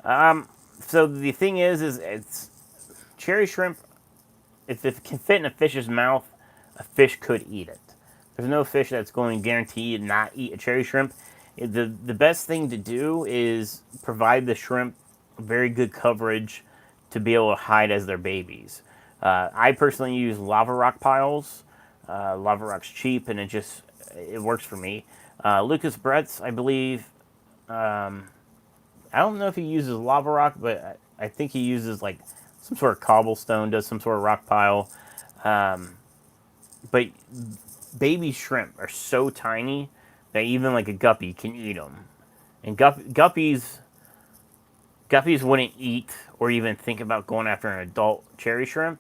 So the thing is it's cherry shrimp. If it can fit in a fish's mouth, a fish could eat it. There's no fish that's going to guarantee not eat a cherry shrimp. The best thing to do is provide the shrimp very good coverage to be able to hide as their babies. I personally use lava rock piles. Lava rock's cheap and it works for me. Lucas Bretz, I believe, I don't know if he uses lava rock, but I think he uses like some sort of cobblestone, does some sort of rock pile. But baby shrimp are so tiny that even like a guppy can eat them. And guppies wouldn't eat or even think about going after an adult cherry shrimp.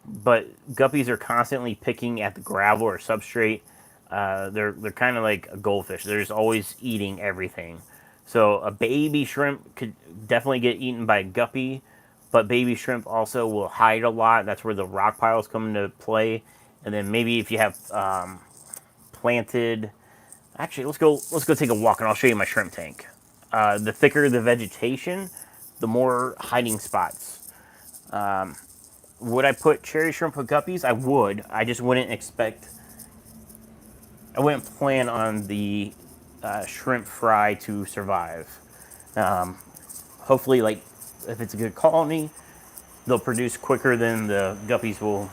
But guppies are constantly picking at the gravel or substrate. They're kind of like a goldfish. They're just always eating everything. So a baby shrimp could definitely get eaten by a guppy, but baby shrimp also will hide a lot. That's where the rock piles come into play. And then maybe if you have planted, actually let's go take a walk and I'll show you my shrimp tank. The thicker the vegetation, the more hiding spots. Would I put cherry shrimp with guppies? I would. I just wouldn't plan on the shrimp fry to survive. Hopefully, like, if it's a good colony, they'll produce quicker than the guppies will,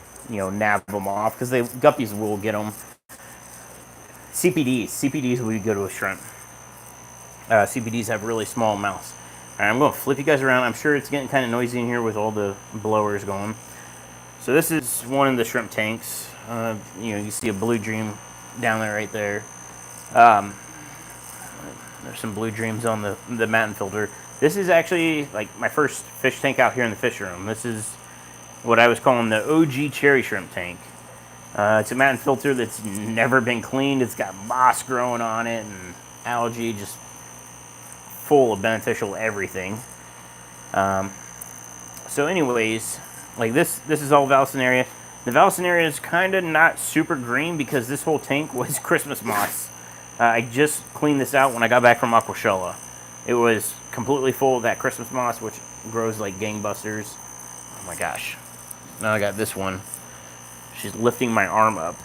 nab them off, because guppies will get them. CPDs will go to a shrimp. CPDs have really small mouths. All right, I'm going to flip you guys around. I'm sure it's getting kind of noisy in here with all the blowers going. So this is one of the shrimp tanks. You see a blue dream down there right there. There's some blue dreams on the matin filter. This is actually like my first fish tank out here in the fish room. This is what I was calling the OG cherry shrimp tank. It's a matin filter that's never been cleaned. It's got moss growing on it and algae, just full of beneficial everything. So anyways, like this is all Valsinaria. The Valsinaria is kind of not super green because this whole tank was Christmas moss. I just cleaned this out when I got back from Aquashella. It was completely full of that Christmas moss, which grows like gangbusters. Oh my gosh. Now I got this one. She's lifting my arm up.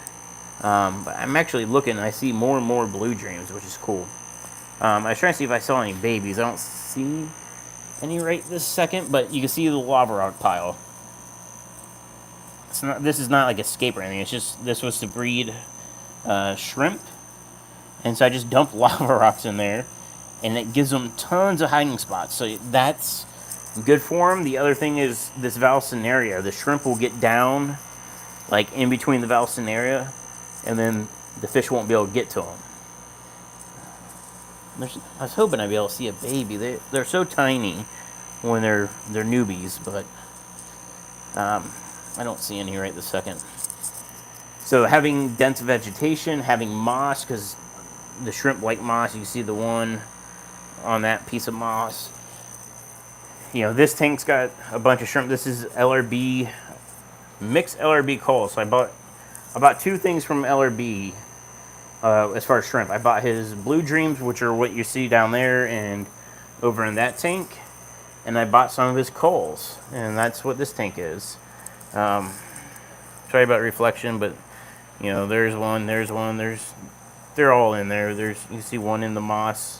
But I'm actually looking and I see more and more blue dreams, which is cool. I was trying to see if I saw any babies. I don't see any right this second, but you can see the lava rock pile. This is not like escape or anything. It's just, this was to breed shrimp. And so I just dumped lava rocks in there. And it gives them tons of hiding spots. So that's good for them. The other thing is this Valsinaria. The shrimp will get down like in between the Valsinaria. And then the fish won't be able to get to them. I was hoping I'd be able to see a baby. They're so tiny when they're newbies, but I don't see any right this second. So having dense vegetation, having moss, because the shrimp like moss. You can see the one on that piece of moss. This tank's got a bunch of shrimp. This is LRB, mixed LRB coal. So I bought two things from LRB. As far as shrimp, I bought his Blue Dreams, which are what you see down there and over in that tank, and I bought some of his coals, and that's what this tank is. Sorry about reflection, but there's one, they're all in there. You see one in the moss,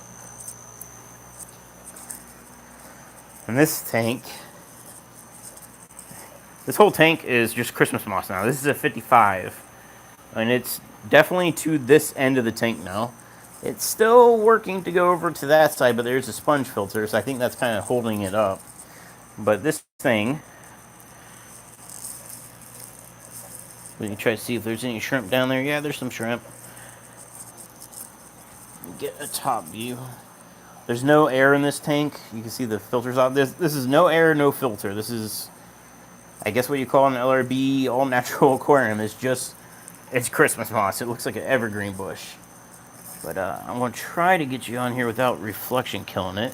and this whole tank is just Christmas moss now. This is a 55, and it's definitely to this end of the tank now. It's still working to go over to that side, but there's a sponge filter, so I think that's kind of holding it up. But this thing, we can try to see if there's any shrimp down there. Yeah, there's some shrimp. Get a top view. There's no air in this tank. You can see the filters off. This is no air, no filter. This is I guess what you call an LRB all natural aquarium is just, it's Christmas moss. It looks like an evergreen bush. But I'm going to try to get you on here without reflection killing it.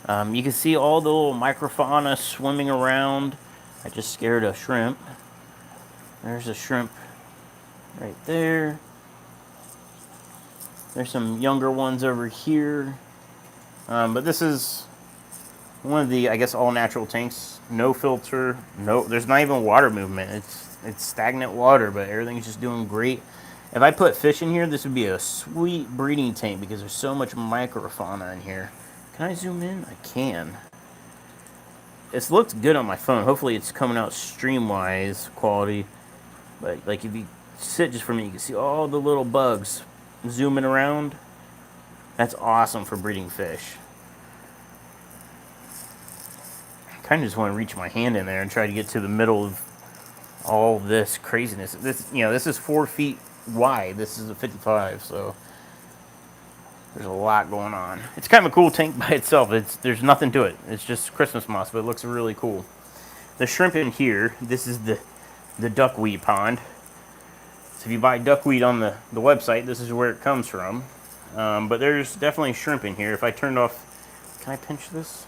You can see all the little microfauna swimming around. I just scared a shrimp. There's a shrimp right there. There's some younger ones over here. But this is one of the, I guess, all natural tanks. No filter. No, there's not even water movement. It's stagnant water, but everything's just doing great. If I put fish in here, this would be a sweet breeding tank because there's so much microfauna in here. Can I zoom in? I can. It looks good on my phone. Hopefully it's coming out stream-wise quality. But like if you sit just for a minute, you can see all the little bugs zooming around. That's awesome for breeding fish. I kind of just want to reach my hand in there and try to get to the middle of all this craziness. This, you know, this is 4 feet wide. This is a 55, so there's a lot going on. It's kind of a cool tank by itself. There's nothing to it. It's just Christmas moss, but it looks really cool. The shrimp in here, this is the duckweed pond. So if you buy duckweed on the website, this is where it comes from. But there's definitely shrimp in here. If I turned off, can I pinch this?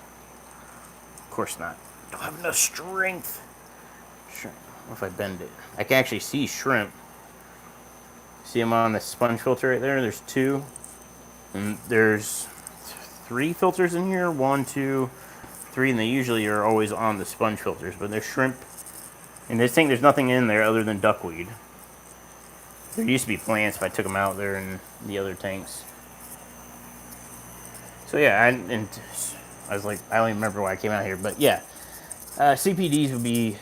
Of course not. I don't have enough strength. Shrimp. What if I bend it? I can actually see shrimp. See them on the sponge filter right there? There's 2. And there's 3 filters in here. 1, 2, 3, and they usually are always on the sponge filters. But there's shrimp. In this tank, there's nothing in there other than duckweed. There used to be plants, but I took them out there in the other tanks. So yeah, and I was like, I don't even remember why I came out here, but yeah. CPDs would be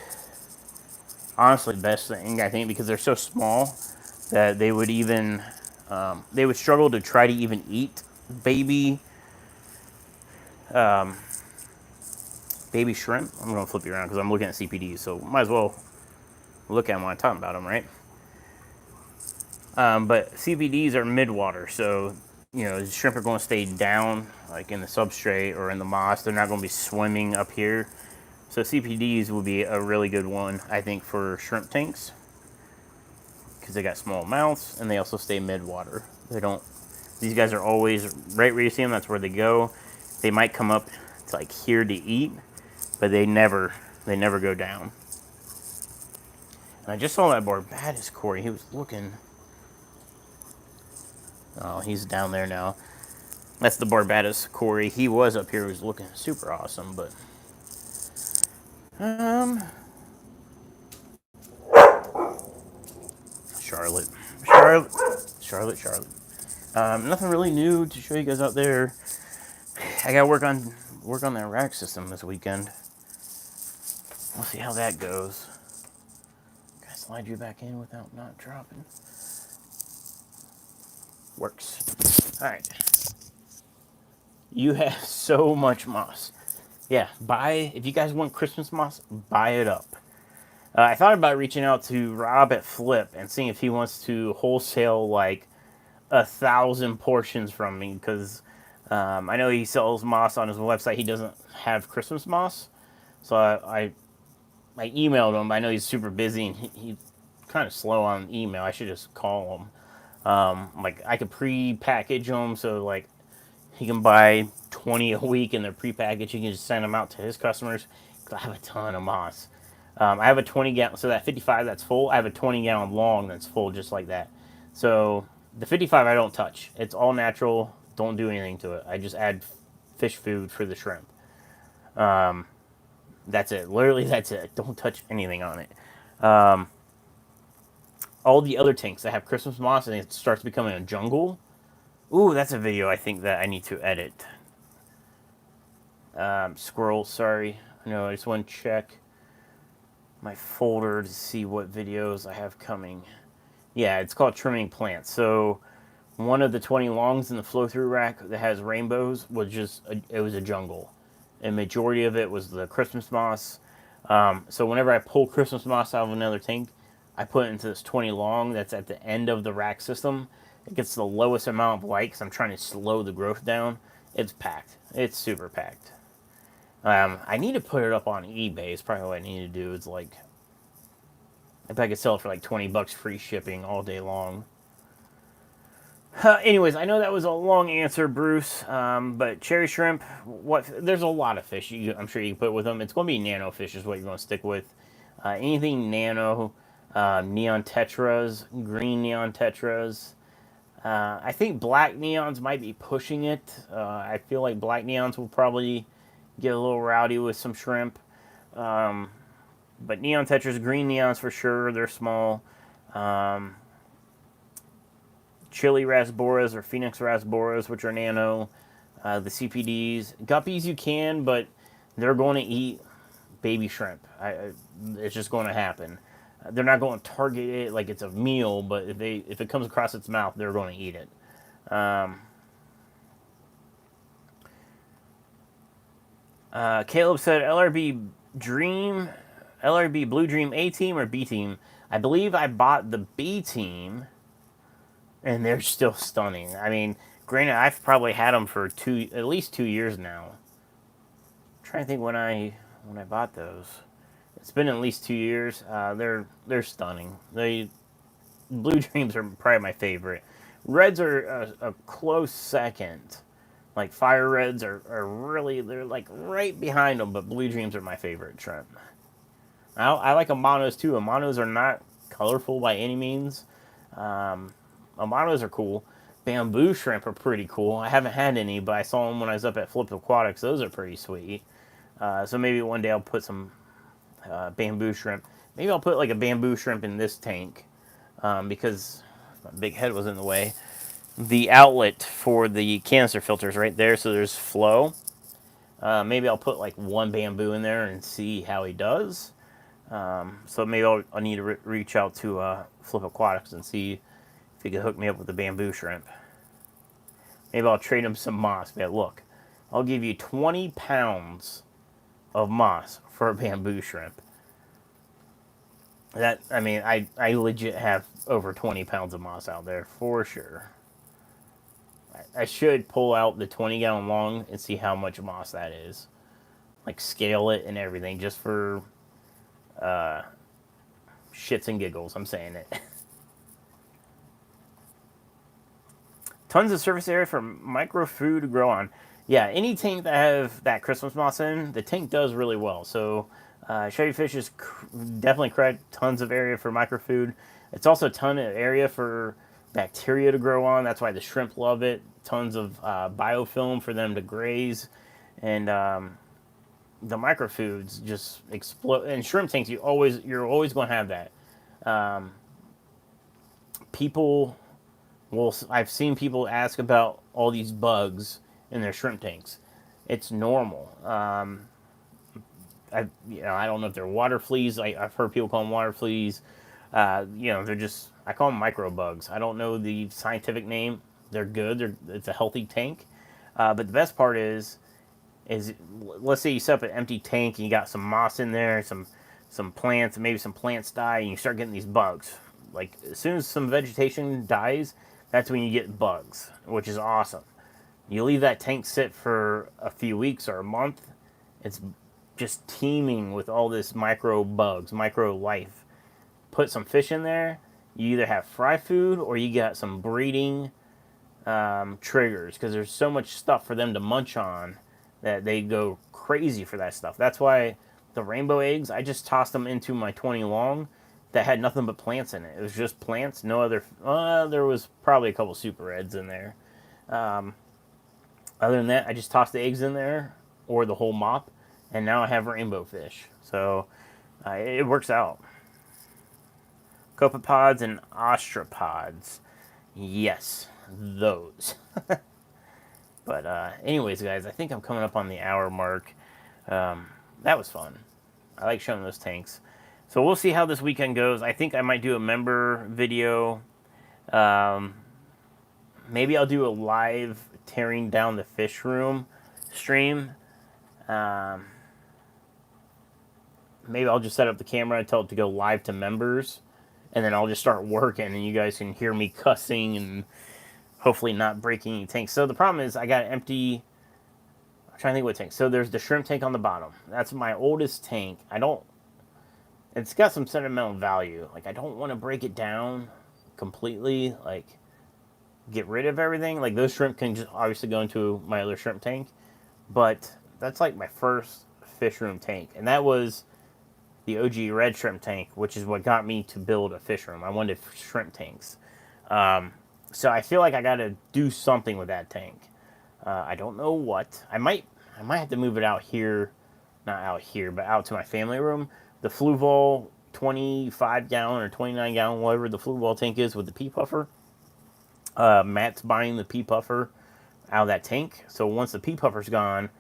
honestly the best thing, I think, because they're so small that they would even, they would struggle to try to even eat baby shrimp. I'm going to flip you around because I'm looking at CPDs, so might as well look at them when I'm talking about them, right? But CPDs are mid-water, so, you know, the shrimp are going to stay down, like in the substrate or in the moss. They're not going to be swimming up here. So CPDs would be a really good one, I think, for shrimp tanks. Because they got small mouths, and they also stay mid-water. They don't, these guys are always, right where you see them, that's where they go. They might come up to like here to eat, but they never go down. And I just saw that Barbatus Corey. He was looking. Oh, he's down there now. That's the Barbatus Corey. He was up here. He was looking super awesome, but Charlotte. Nothing really new to show you guys out there. I gotta work on that rack system this weekend. We'll see how that goes. Can I slide you back in without not dropping? Works. Alright. You have so much moss. Yeah, if you guys want Christmas moss, buy it up. I thought about reaching out to Rob at Flip and seeing if he wants to wholesale like 1,000 portions from me, because I know he sells moss on his website. He doesn't have Christmas moss, so I emailed him. I know he's super busy and he's kind of slow on email. I should just call him. Like I could pre-package them, so like he can buy 20 a week and they're pre-packaged. He can just send them out to his customers. I have a ton of moss. I have a 20-gallon, so that 55 that's full, I have a 20-gallon long that's full just like that. So the 55 I don't touch. It's all natural. Don't do anything to it. I just add fish food for the shrimp. That's it. Literally, that's it. Don't touch anything on it. All the other tanks that have Christmas moss and it starts becoming a jungle. Ooh, that's a video I think that I need to edit. Squirrel, sorry. No, I just want to check my folder to see what videos I have coming. Yeah, it's called Trimming Plants. So one of the 20 longs in the flow-through rack that has rainbows was just, it was a jungle. And majority of it was the Christmas moss. So whenever I pull Christmas moss out of another tank, I put it into this 20 long that's at the end of the rack system. It gets the lowest amount of light because I'm trying to slow the growth down. It's packed. It's super packed. I need to put it up on eBay. It's probably what I need to do. It's like, if I could sell it for like 20 bucks free shipping all day long. Anyways, I know that was a long answer, Bruce. But cherry shrimp, there's a lot of fish I'm sure you can put with them. It's going to be nano fish is what you're going to stick with. Anything nano, neon tetras, green neon tetras. I think black neons might be pushing it. I feel like black neons will probably get a little rowdy with some shrimp. But neon tetras, green neons for sure. They're small. Chili rasboras or Phoenix rasboras, which are nano. The CPDs. Guppies you can, but they're going to eat baby shrimp. It's just going to happen. They're not going to target it like it's a meal, but if it comes across its mouth, they're going to eat it. Caleb said LRB Blue Dream A team or B team. I believe I bought the B team, and they're still stunning. I mean, granted, I've probably had them for at least 2 years now. I'm trying to think when I bought those. It's been at least 2 years. They're stunning. Blue Dreams are probably my favorite. Reds are a close second. Like Fire Reds are really, they're like right behind them, but Blue Dreams are my favorite shrimp. I like Amanos too. Amanos are not colorful by any means. Amanos are cool. Bamboo shrimp are pretty cool. I haven't had any, but I saw them when I was up at Flip Aquatics. Those are pretty sweet. So maybe one day I'll put some bamboo shrimp. Maybe I'll put like a bamboo shrimp in this tank because my big head was in the way. The outlet for the canister filters right there, so there's flow. Maybe I'll put like one bamboo in there and see how he does. So maybe I'll need to reach out to Flip Aquatics and see if he can hook me up with the bamboo shrimp. Maybe I'll trade him some moss. But look, I'll give you 20 pounds of moss for a bamboo shrimp. I legit have over 20 pounds of moss out there for sure. I should pull out the 20-gallon long and see how much moss that is. Like scale it and everything just for shits and giggles. I'm saying it. Tons of surface area for micro food to grow on. Yeah, any tank that have that Christmas moss in, the tank does really well. So Chevy Fish is definitely correct. Tons of area for microfood. It's also a ton of area for bacteria to grow on. That's why the shrimp love it. Tons of biofilm for them to graze. And the microfoods just explode. And shrimp tanks, you're always going to have that. I've seen people ask about all these bugs in their shrimp tanks. It's normal. I don't know if they're water fleas. I've heard people call them water fleas. They're just, I call them micro bugs. I don't know the scientific name. They're good. It's a healthy tank. But the best part is let's say you set up an empty tank and you got some moss in there, some plants, maybe some plants die, and you start getting these bugs. Like as soon as some vegetation dies, that's when you get bugs, which is awesome. You leave that tank sit for a few weeks or a month, it's just teeming with all this micro bugs, micro life. Put some fish in there, you either have fry food or you got some breeding triggers, because there's so much stuff for them to munch on that they go crazy for that stuff. That's why the rainbow eggs, I just tossed them into my 20 long that had nothing but plants in it. It was just plants, no other. There was probably a couple super reds in there. Other than that, I just tossed the eggs in there or the whole mop, and now I have rainbow fish. So it works out. Copepods and ostropods. Yes, those. But anyways, guys, I think I'm coming up on the hour mark. That was fun. I like showing those tanks. So we'll see how this weekend goes. I think I might do a member video. Maybe I'll do a live tearing down the fish room stream. Maybe I'll just set up the camera and tell it to go live to members. And then I'll just start working and you guys can hear me cussing and hopefully not breaking any tanks. So the problem is I got an empty I'm trying to think what tank. So there's the shrimp tank on the bottom. That's my oldest tank. It's got some sentimental value. Like, I don't want to break it down completely. Like, get rid of everything. Like, those shrimp can just obviously go into my other shrimp tank. But that's like my first fish room tank. And that was the OG red shrimp tank, which is what got me to build a fish room. I wanted shrimp tanks. So I feel like I got to do something with that tank. I don't know what. I might have to move it out here, not out here, but out to my family room. The Fluval 25 gallon or 29 gallon, whatever the Fluval tank is with the pea puffer. Matt's buying the pea puffer out of that tank. So once the pea puffer's gone,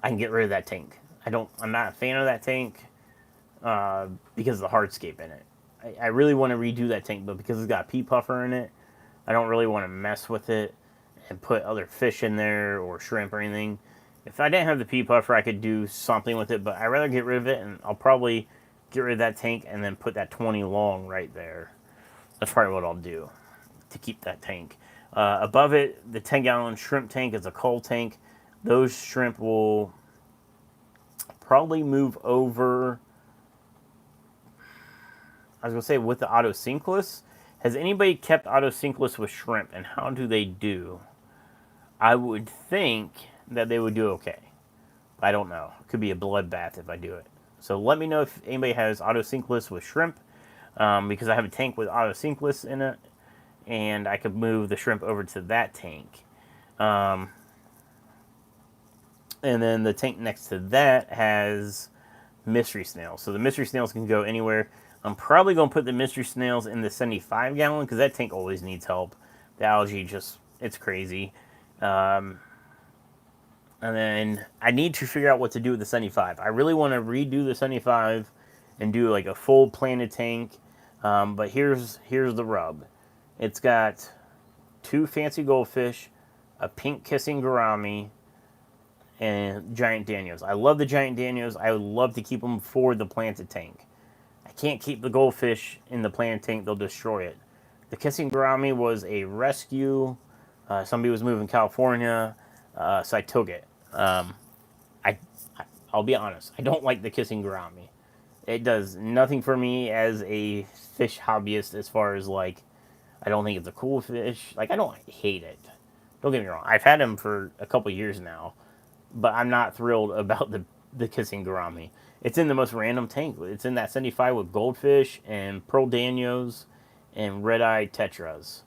I can get rid of that tank. I'm not a fan of that tank because of the hardscape in it. I really want to redo that tank, but because it's got a pea puffer in it, I don't really want to mess with it and put other fish in there or shrimp or anything. If I didn't have the pea puffer, I could do something with it, but I'd rather get rid of it, and I'll probably get rid of that tank and then put that 20 long right there. That's probably what I'll do to keep that tank. Above it, the 10-gallon shrimp tank is a cull tank. Those shrimp will probably move over. I was going to say with the auto sinkless. Has anybody kept auto sinkless with shrimp, and how do they do? I would think that they would do okay. I don't know. It could be a bloodbath if I do it. So let me know if anybody has auto sinkless with shrimp, because I have a tank with auto sinkless in it, and I could move the shrimp over to that tank. And then the tank next to that has mystery snails. So the mystery snails can go anywhere. I'm probably going to put the mystery snails in the 75 gallon because that tank always needs help. The algae it's crazy. And then I need to figure out what to do with the 75. I really want to redo the 75 and do like a full planted tank. But here's the rub. It's got 2 fancy goldfish, a pink kissing gourami, and giant danios. I love the giant danios. I would love to keep them for the planted tank. I can't keep the goldfish in the planted tank. They'll destroy it. The kissing gourami was a rescue. Somebody was moving California, so I took it. I'll be honest. I don't like the kissing gourami. It does nothing for me as a fish hobbyist as far as like, I don't think it's a cool fish. Like, I don't hate it. Don't get me wrong. I've had him for a couple years now, but I'm not thrilled about the kissing gourami. It's in the most random tank. It's in that 75 with goldfish and pearl danios and red-eye tetras.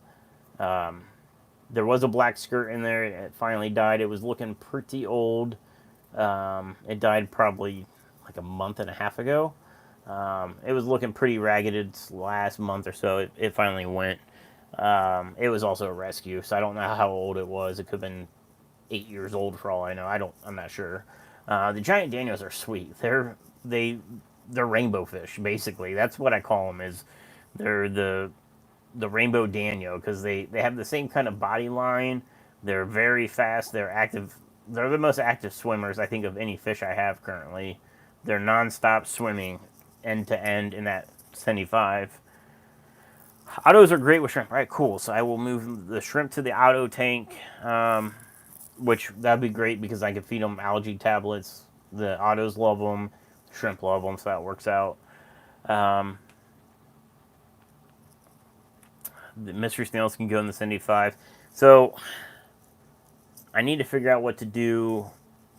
There was a black skirt in there. It finally died. It was looking pretty old. It died probably like a month and a half ago. It was looking pretty ragged last month or so. It finally went. It was also a rescue, so I don't know how old it was. It could have been 8 years old for all I know. I'm not sure. The giant danios are sweet. They're rainbow fish, basically. That's what I call them. They're the rainbow danio because they have the same kind of body line. They're very fast. They're active. They're the most active swimmers I think of any fish I have currently. They're nonstop swimming end to end in that 75. Autos are great with shrimp. All right, cool. So I will move the shrimp to the auto tank, which that'd be great because I could feed them algae tablets. The autos love them. Shrimp love them, so that works out. The mystery snails can go in the 75. So I need to figure out what to do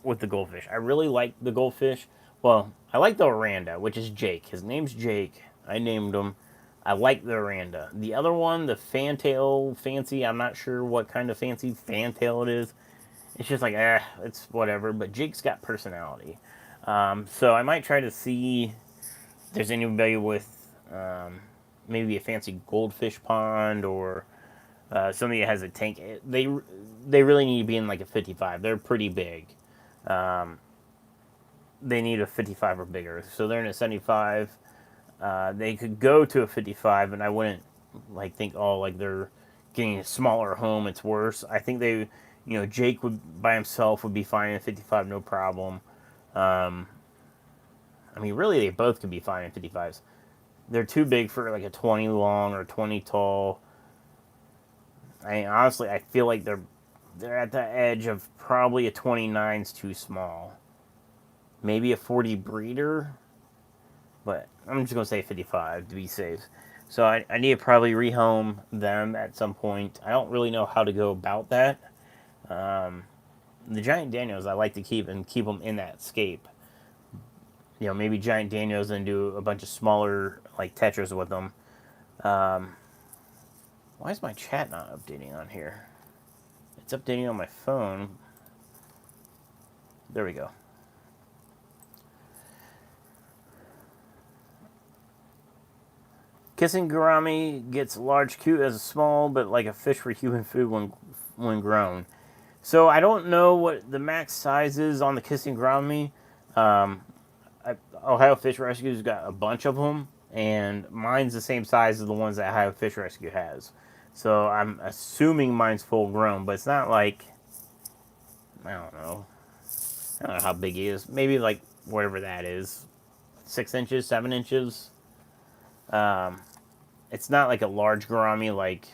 with the goldfish. I really like the goldfish. Well, I like the Oranda, which is Jake. His name's Jake. I named him. I like the Oranda. The other one, the fantail fancy, I'm not sure what kind of fancy fantail it is. It's just like, it's whatever. But Jake's got personality. So I might try to see if there's anybody with maybe a fancy goldfish pond or somebody that has a tank. They really need to be in like a 55. They're pretty big. They need a 55 or bigger. So they're in a 75. They could go to a 55, and I wouldn't like think, oh, like they're getting a smaller home. It's worse. I think Jake would by himself would be fine in 55, no problem. I mean, really, they both could be fine in 55s. They're too big for like a 20 long or 20 tall. I mean, honestly, I feel like they're at the edge of probably a 29's too small. Maybe a 40 breeder, but I'm just going to say 55 to be safe. So I need to probably rehome them at some point. I don't really know how to go about that. The giant Danios I like to keep them in that scape. You know, maybe giant Danios and do a bunch of smaller like tetras with them. Why is my chat not updating on here? It's updating on my phone. There we go. Kissing Gourami gets large cute as a small, but like a fish for human food when grown. So I don't know what the max size is on the Kissing Gourami. Ohio Fish Rescue's got a bunch of them, and mine's the same size as the ones that Ohio Fish Rescue has. So I'm assuming mine's full grown, but it's not like, I don't know how big he is. Maybe like whatever that is, 6 inches, 7 inches. It's not like a large gourami like,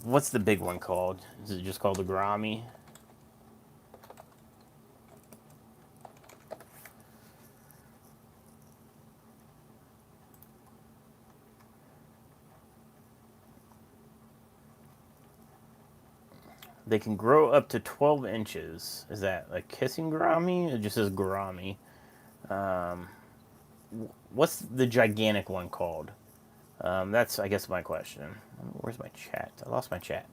what's the big one called? Is it just called a gourami? They can grow up to 12 inches. Is that a kissing gourami? It just says gourami. What's the gigantic one called? That's, I guess, my question. Where's my chat? I lost my chat.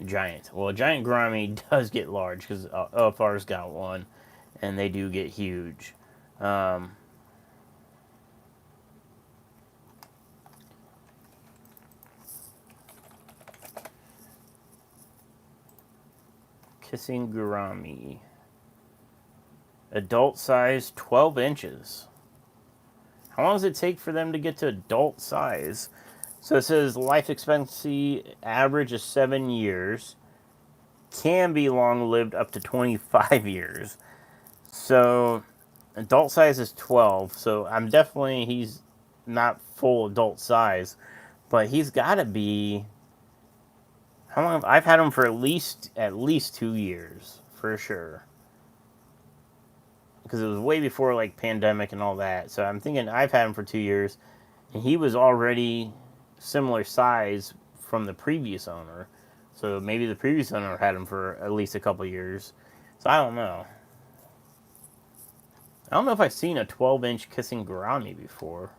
Giant. Well, a giant gourami does get large because OFR's got one, and they do get huge. Kissing Gourami. Adult size, 12 inches. How long does it take for them to get to adult size? So it says life expectancy average is 7 years. Can be long-lived up to 25 years. So adult size is 12. So he's not full adult size. But he's got to be... How long? I've had him for at least 2 years, for sure. Because it was way before like pandemic and all that. So I'm thinking I've had him for 2 years, and he was already similar size from the previous owner. So maybe the previous owner had him for at least a couple years. So I don't know. I don't know if I've seen a 12-inch kissing gourami before.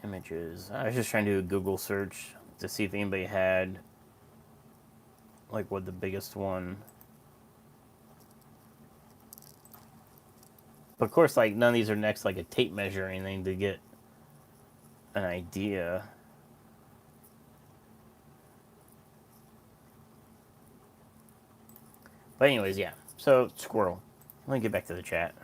Images. I was just trying to do a Google search to see if anybody had like what the biggest one. But of course, like none of these are next like a tape measure or anything to get an idea. But anyways, yeah. So squirrel. Let me get back to the chat.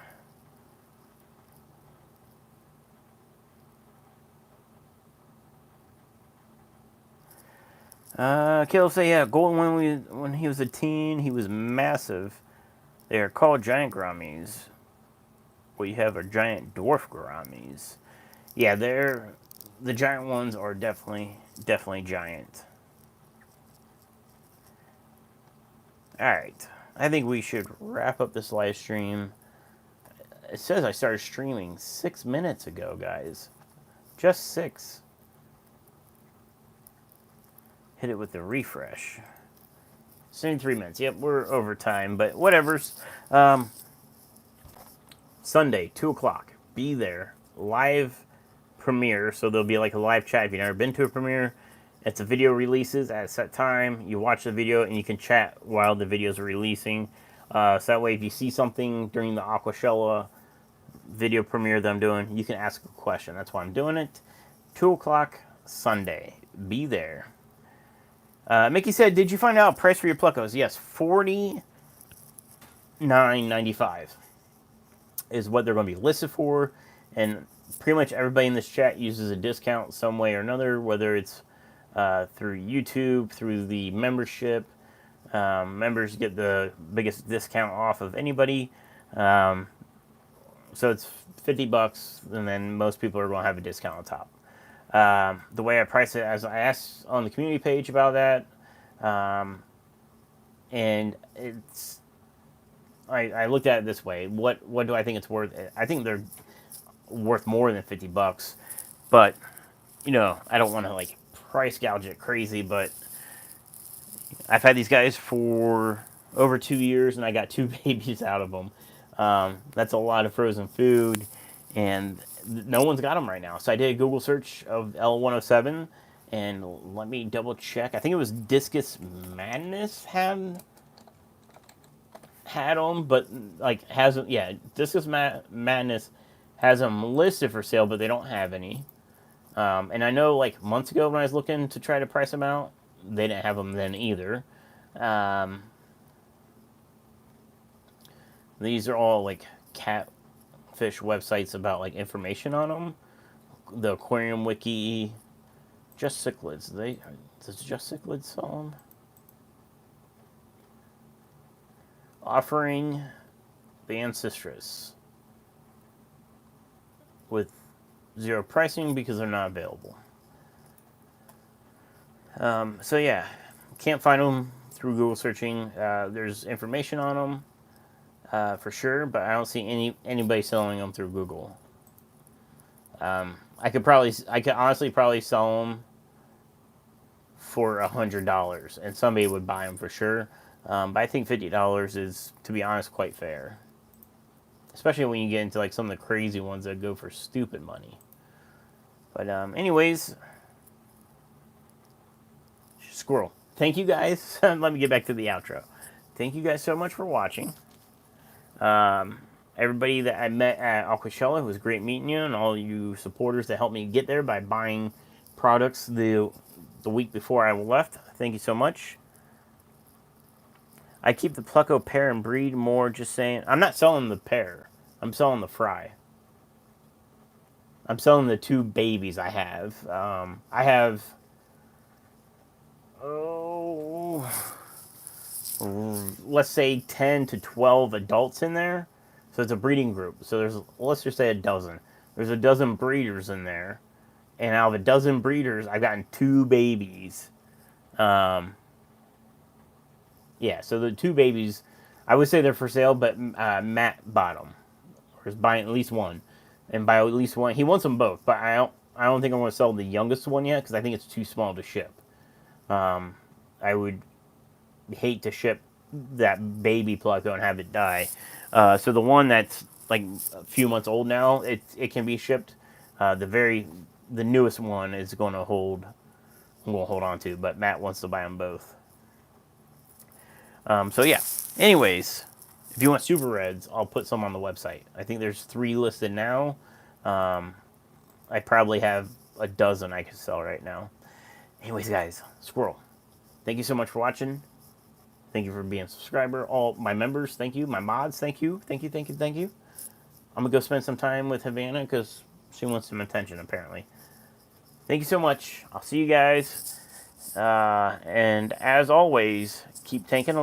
Caleb say, yeah, Golden when he was a teen, he was massive. They are called giant gouramis. We have a giant dwarf gouramis. Yeah, the giant ones are definitely giant. Alright. I think we should wrap up this live stream. It says I started streaming 6 minutes ago, guys. Just 6. Hit it with the refresh. 73 minutes. Yep, we're over time, but whatever's. Sunday, 2 o'clock. Be there. Live premiere, so there'll be like a live chat. If you've never been to a premiere, it's a video releases at a set time. You watch the video and you can chat while the videos are releasing. So that way, if you see something during the Aquashella video premiere that I'm doing, you can ask a question. That's why I'm doing it. 2 o'clock Sunday. Be there. Mickey said, did you find out price for your Plecos? Yes, $49.95 is what they're going to be listed for. And pretty much everybody in this chat uses a discount some way or another, whether it's through YouTube, through the membership. Members get the biggest discount off of anybody. So it's $50, and then most people are going to have a discount on top. The way I price it, as I asked on the community page about that, and it's I looked at it this way. What do I think it's worth? I think they're worth more than $50, but I don't want to like price gouge it crazy. But I've had these guys for over 2 years, and I got 2 babies out of them. That's a lot of frozen food, and no one's got them right now. So I did a Google search of L107, and let me double check. I think it was Discus Madness had them, but like hasn't. Yeah, Discus Madness has them listed for sale, but they don't have any. And I know like months ago when I was looking to try to price them out, they didn't have them then either. These are all like catfish websites about like information on them. The Aquarium Wiki, Just Cichlids. Does Just Cichlids sell them? Offering the Ancestris with 0 pricing because they're not available. So yeah, can't find them through Google searching. There's information on them for sure, but I don't see anybody selling them through Google. I could honestly probably sell them for $100, and somebody would buy them for sure. But I think $50 is, to be honest, quite fair. Especially when you get into like some of the crazy ones that go for stupid money. But anyways, squirrel. Thank you guys. Let me get back to the outro. Thank you guys so much for watching. Everybody that I met at Aquashella, it was great meeting you, and all you supporters that helped me get there by buying products the week before I left. Thank you so much. I keep the Pleco pair and breed more, just saying. I'm not selling the pair. I'm selling the fry. I'm selling the 2 babies I have. I have... let's say 10 to 12 adults in there. So it's a breeding group. So there's, let's just say a dozen. There's a dozen breeders in there. And out of a dozen breeders, I've gotten 2 babies. Yeah, so the 2 babies, I would say they're for sale, but Matt bought them. Or is buying at least one. And by at least one, he wants them both. But I don't think I want to sell the youngest one yet, because I think it's too small to ship. I would hate to ship that baby Pleco and have it die. So the one that's like a few months old now, it can be shipped. The newest one is going to hold on to, but Matt wants to buy them both. So yeah. Anyways, if you want super reds, I'll put some on the website. I think there's 3 listed now. I probably have a dozen I could sell right now. Anyways, guys, squirrel. Thank you so much for watching. Thank you for being a subscriber. All my members, thank you. My mods, thank you. Thank you, thank you, thank you. I'm going to go spend some time with Havana because she wants some attention, apparently. Thank you so much. I'll see you guys. And as always, keep tanking along.